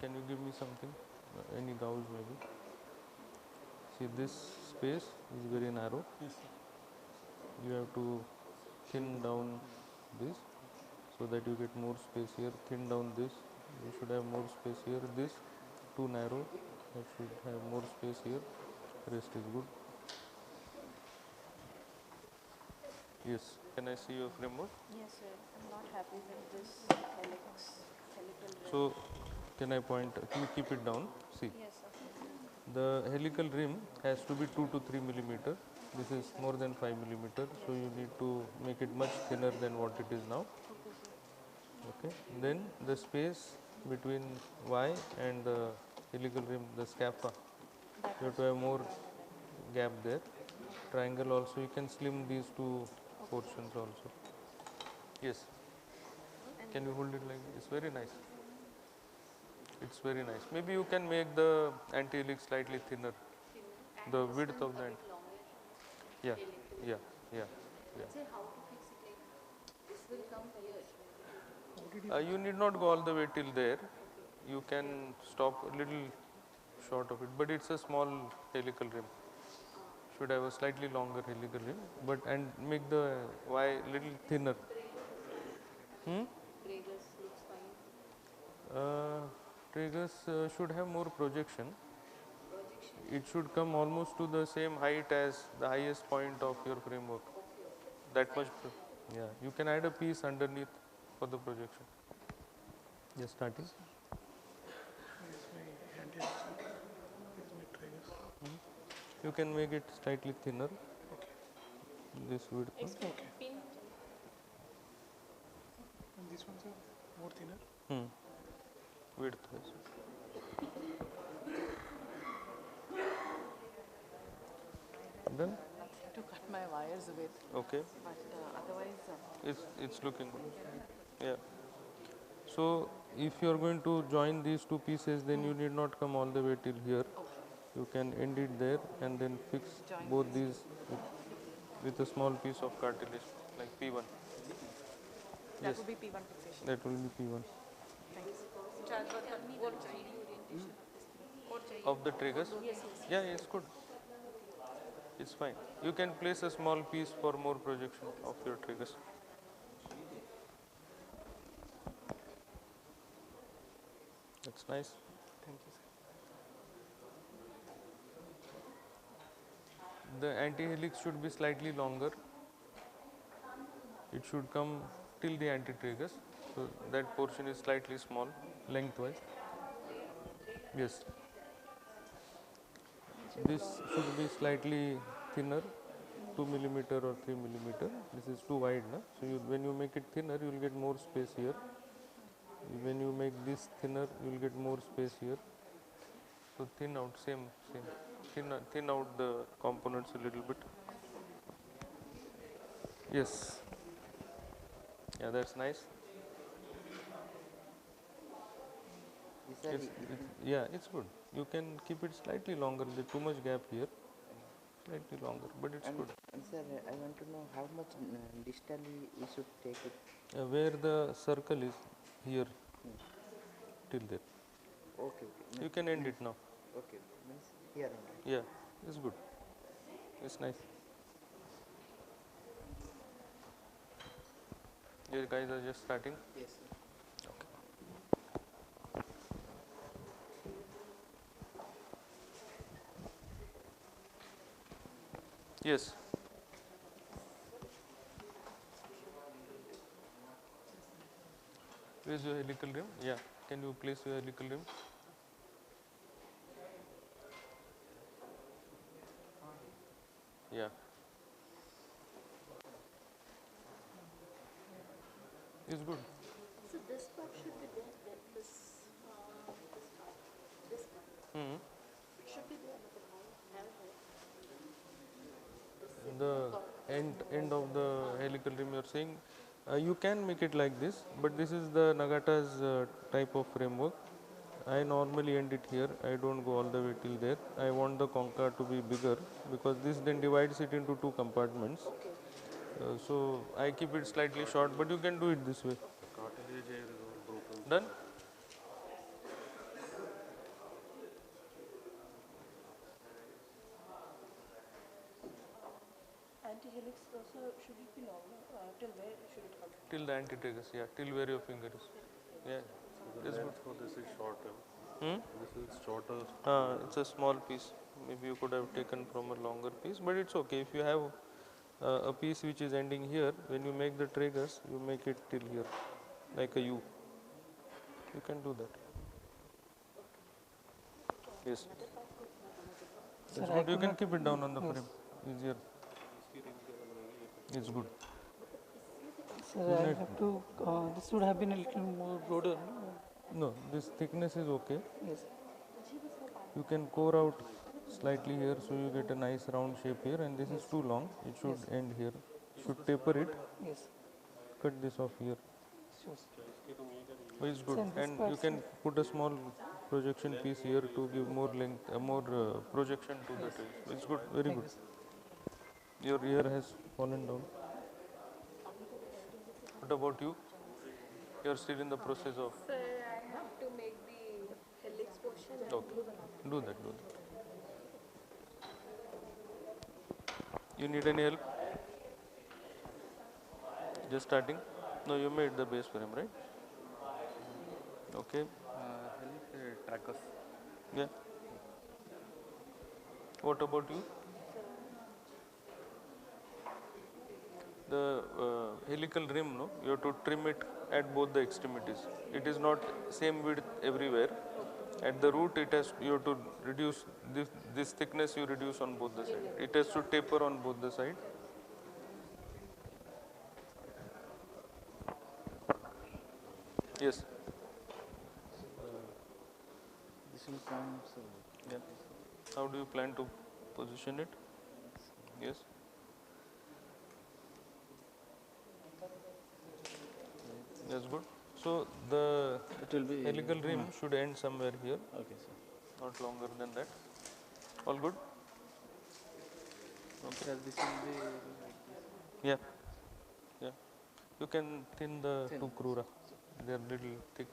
Can you give me something? Any gauge maybe? See, this space is very narrow. You have to thin down this so that you get more space here. Thin down this. You should have more space here. This too narrow. You should have more space here. Rest is good. Yes. Can I see your framework? Yes, sir. I'm not happy with this helical rim. So, can I point? Can you keep it down? See. Yes, sir. The helical rim has to be 2 to 3 millimeter. This is more than 5 millimeter, so you need to make it much thinner than what it is now. Okay. Then the space between Y and the helical rim, the scapha, you have to have more gap there. Triangle also, you can slim these two portions also. Yes. Can you hold it like this? It's very nice. It's very nice. Maybe you can make the anti-helix slightly thinner. The width of the yeah. Say how to fix it, like this will come here. You need not go all the way till there. You can stop a little short of it, but it's a small helical rim. Should have a slightly longer helical rim, but and make the Y little thinner. Tragus looks fine. Tragus should have more projection. It should come almost to the same height as the highest point of your framework. That much. Yeah, you can add a piece underneath for the projection. Just starting. You can make it slightly thinner. This width. no? Pin. And these ones are more thinner. Width. Yes. Done. To cut my wires with, Okay. but otherwise, It's looking good. Yeah. So if you are going to join these two pieces, then you need not come all the way till here. You can end it there and then fix both these with a small piece of cartilage like P1. that Yes, would be P1 fixation. that will be P1 Thanks. of the triggers. Yeah, it's good. It's fine. You can place a small piece for more projection of your triggers. That's nice. Thank you, sir. The anti-helix should be slightly longer. It should come till the anti-triggers. So that portion is slightly small lengthwise. Yes. This should be slightly thinner, 2 millimeter or 3 millimeter. This is too wide, na? So when you make it thinner, you will get more space here. When you make this thinner, you will get more space here. So thin out, same. Thin out the components a little bit. Yes. Yeah, that's nice. It's good. You can keep it slightly longer. There's too much gap here. Slightly longer, but it's good. And sir, I want to know how much distally we should take it. Where the circle is, here, till there. Okay. You can end it now. Okay. Means here only. Yeah, it's good. It's nice. You guys are just starting. Yes, sir. Yes. Where's your helical rim? Yeah. Can you place your helical rim? Yeah. It's good. So this part should be there, this part. Hmm. It should be there, but The end of the helical rim you're saying, you can make it like this, but this is the Nagata's type of framework. I normally end it here. I don't go all the way till there. I want the concha to be bigger because this then divides it into two compartments. So I keep it slightly short, but you can do it this way. Done? anti-helix also should it be longer? Till where should it come? Till the anti-triggers, yeah, till where your finger is. Yeah. This good. So this is shorter. This is shorter. It's a small piece. Maybe you could have taken from a longer piece, but it's okay. If you have a piece which is ending here, when you make the triggers, you make it till here, like a U. You can do that. Yes. That's good. You can keep it down on the frame. Easier. It's good. Sir, I have to, this would have been a little more broader. No, this thickness is okay. Yes. You can core out slightly here so you get a nice round shape here, and this is too long. It should end here. Should taper it. Yes. Cut this off here. Sure. Oh, it's good. Send this And part, you can put a small projection piece here to give more length, more projection to the tree. It's good, very good. Your ear has fallen down. What about you? You're still in the process of. Sir, I have to make the helix portion. Okay. Do that. You need any help? Just starting? No, you made the base frame, right? Okay. Trackers. Yeah. What about you? The helical rim, no? You have to trim it at both the extremities. It is not same width everywhere. At the root, it has you have to reduce this thickness. You reduce on both the sides. It has to taper on both the sides. Yes. This will come. So Yeah. How do you plan to position it? Yes. That's good. So the it will be helical rim should end somewhere here, Okay, sir. not longer than that. All good? Sir, this will be like this. Yeah. Yeah. You can thin the two crura. They are little thick.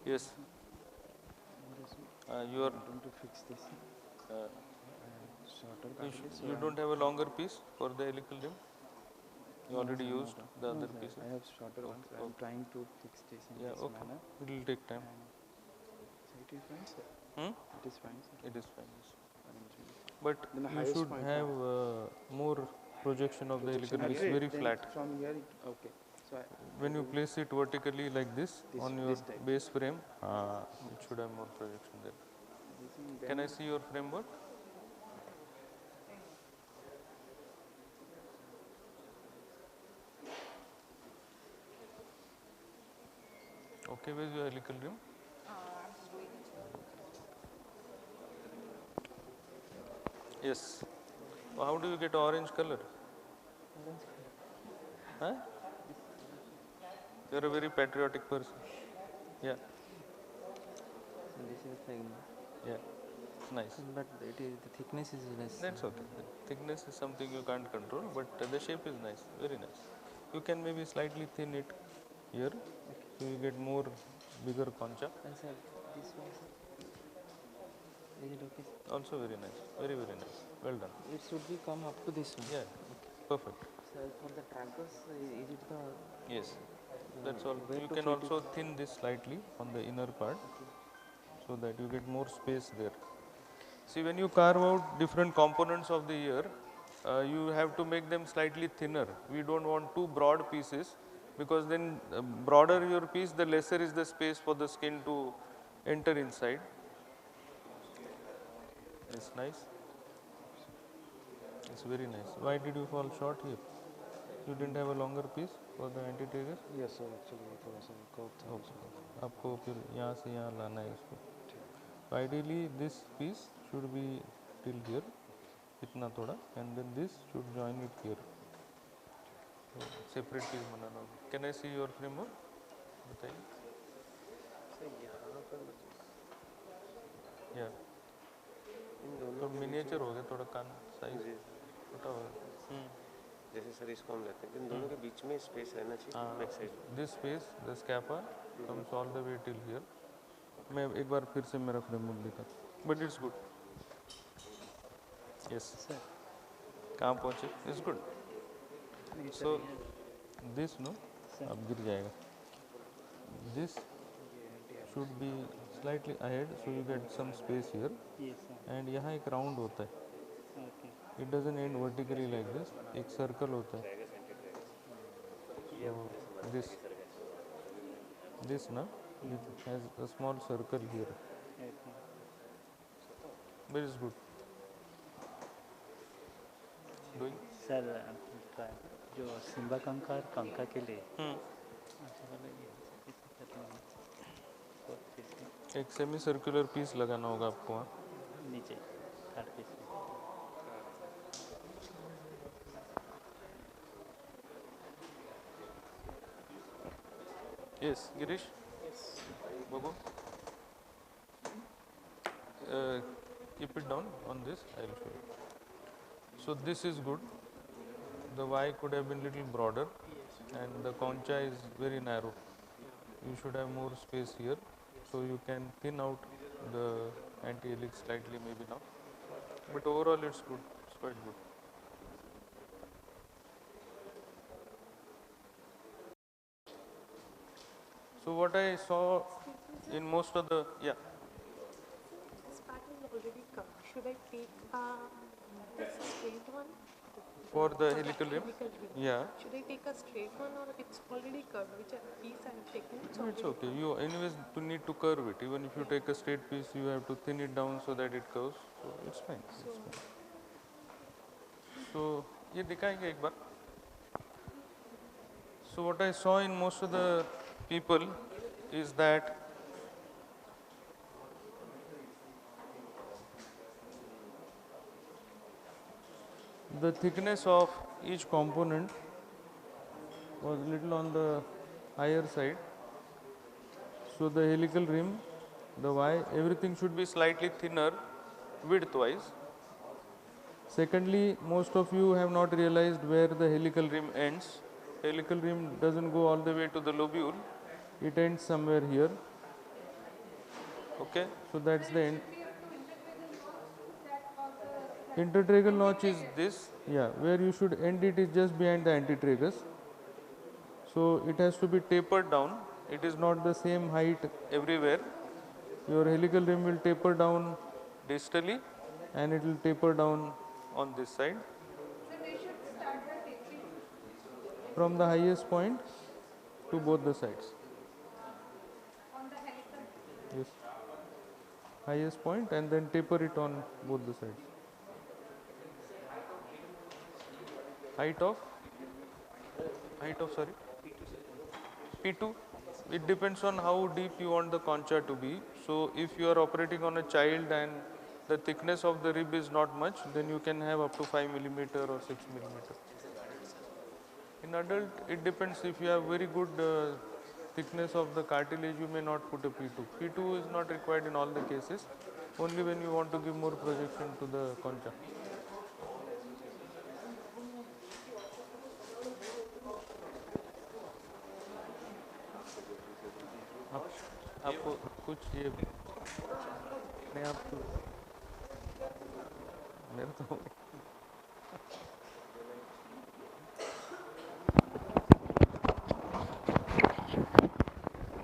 Yes. You are. Going to fix this. Shorter cartilage. You don't have a longer piece for the helical rim. You already used the other pieces. I have shorter ones. I am trying to fix this in Yeah. this Okay. manner. It will take time. So it is fine, sir. Hmm? It is fine, sir. It is fine. Yes. Arrangement. But Then the you highest should point, have more projection of the helical rim. It's Okay, very then flat. From here, okay. So When you place it vertically like this, This- on your this type. base frame, it should have more projection there. this is Can I see your framework? Okay, where's your helical rim? Yes. How do you get orange color? Huh? You're a very patriotic person. Yeah. So this is like, Yeah. It's nice. but it is the thickness is less. That's okay. The thickness is something you can't control, but the shape is nice, very nice. You can maybe slightly thin it here, so you get more bigger concha. And sir, this one, sir. Is it okay? Also very nice, very nice. Well done. It should be come up to this one. Yeah, perfect. Sir, for the trackers, is it the Yes, that's all. Where You to can fit also thin this slightly on the inner part, so that you get more space there. See, when you carve out different components of the ear, you have to make them slightly thinner. We don't want too broad pieces, because then broader your piece, the lesser is the space for the skin to enter inside. It's nice. It's very nice. Why did you fall short here? You didn't have a longer piece for the anti-tragus? Yes, sir. Actually, थोड़ा सा curve था. आपको फिर यहाँ से यहाँ लाना है इसको. Ideally, this piece should be till here, इतना थोड़ा, and then this should join it here. So, separate piece बनाना होगा. Can I see your framework? बताइए. सर यहाँ पर Yeah. तो miniature हो गया थोड़ा कान size छोटा हो गया. जैसे सर इसको हम लेते हैं इन दोनों के बीच में स्पेस रहना चाहिए बैक साइड में. This space, the scapa comes all the way till here. मैं एक बार फिर से मेरा framework दिखा. But it's good. Yes. Sir. कहाँ पहुँचे? It's good. So this no, अब गिर जाएगा. This should be slightly ahead, so you get some space here. Yes, sir. And यहाँ एक round होता है. Okay. It doesn't end vertically like this. एक circle होता है. So this na, it has a small circle here. Okay. But it's good. Doing? Sir जो Simba कंका और कंका के लिए अच्छा वाला ये कैसे करना है? फोर्थ पीस में एक सेमी सर्कुलर पीस लगाना होगा आपको वहाँ. नीचे थर्ड पीस में. Yes, Girish? Yes. Babu? Keep it down on this, I will show you. So this is good. The Y could have been little broader and the concha is very narrow. You should have more space here, so you can thin out the anti-helix slightly maybe now. But overall it's good, it's quite good. So what I saw in most of the, yeah. This pattern is already come. Should I take this straight one? for the helical rim. Yeah. Should I take a straight one or it's already curved? Which piece I have taken? No, it's okay. You anyways to need to curve it. Even if you take a straight piece, you have to thin it down so that it curves. So it's fine. It's fine. So ये दिखाएंगे एक बार. So what I saw in most of the people is that the thickness of each component was little on the higher side. So the helical rim, the Y, everything should be slightly thinner width-wise. Secondly, most of you have not realized where the helical rim ends. Helical rim doesn't go all the way to the lobule. It ends somewhere here. Okay, so that's the end. Intertragal notch is this, yeah, where you should end it is just behind the antitragus. So it has to be tapered down. It is not the same height everywhere. Your helical rim will taper down distally and it will taper down on this side. So they should start by tapering From the highest point to both the sides. on the helical. Yes. Highest point and then taper it on both the sides. Height of sorry? P2. It depends on how deep you want the concha to be. So if you are operating on a child and the thickness of the rib is not much, then you can have up to 5 millimeter or 6 millimeter. In adult, it depends. If you have very good thickness of the cartilage, you may not put a P2. P2 is not required in all the cases, only when you want to give more projection to the concha. आपको कुछ ये नहीं आप मेरा तो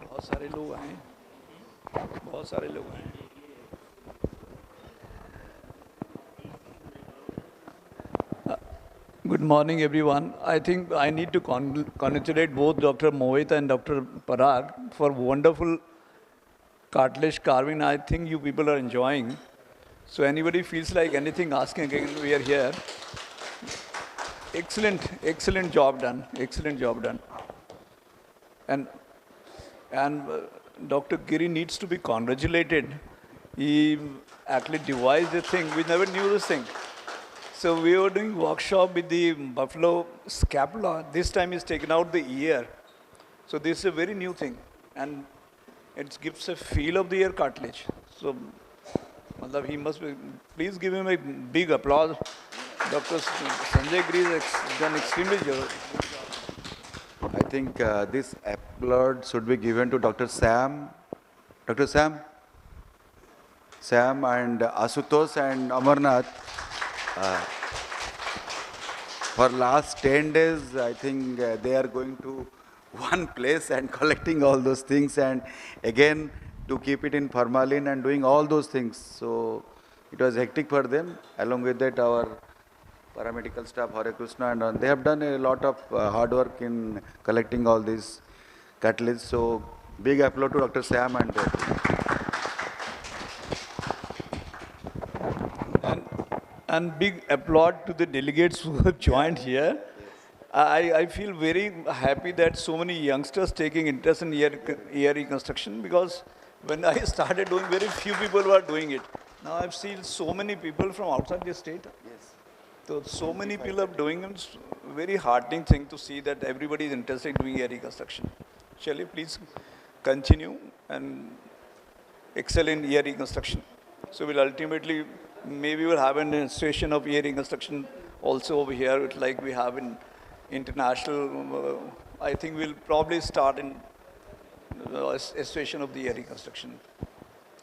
बहुत सारे लोग आए बहुत सारे लोग आए Good morning, everyone. I think I need to congratulate both Dr. Mohit and Dr. Parag for wonderful cartilage carving. I think you people are enjoying. So anybody feels like anything, asking again, we are here. Excellent job done. Excellent job done. And Dr. Giri needs to be congratulated. He actually devised the thing. We never knew this thing. So we were doing workshop with the buffalo scapula. This time he's taken out the ear. So this is a very new thing. And it gives a feel of the ear cartilage. So he must be, please give him a big applause. Dr. Sanjay Giri has done extremely well. I think this applaud should be given to Dr. Sam. Dr. Sam and Asutosh and Amarnath. For last 10 days, I think they are going to one place and collecting all those things and again to keep it in formalin and doing all those things. So it was hectic for them. Along with that, our paramedical staff, Hare Krishna, and they have done a lot of hard work in collecting all these cartilage. So big applause to Dr. Sam and And big applaud to the delegates who have joined here. I feel very happy that so many youngsters taking interest in ear reconstruction, because when I started doing, very few people were doing it. Now I've seen so many people from outside the state. Yes. So many people are doing it. It's a very heartening thing to see that everybody is interested in doing ear reconstruction. Shall you please continue and excel in ear reconstruction? So we'll ultimately, maybe we'll have an institution of ear reconstruction also over here, like we have in international. I think we'll probably start in association of the ear reconstruction.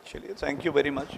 Thank you very much.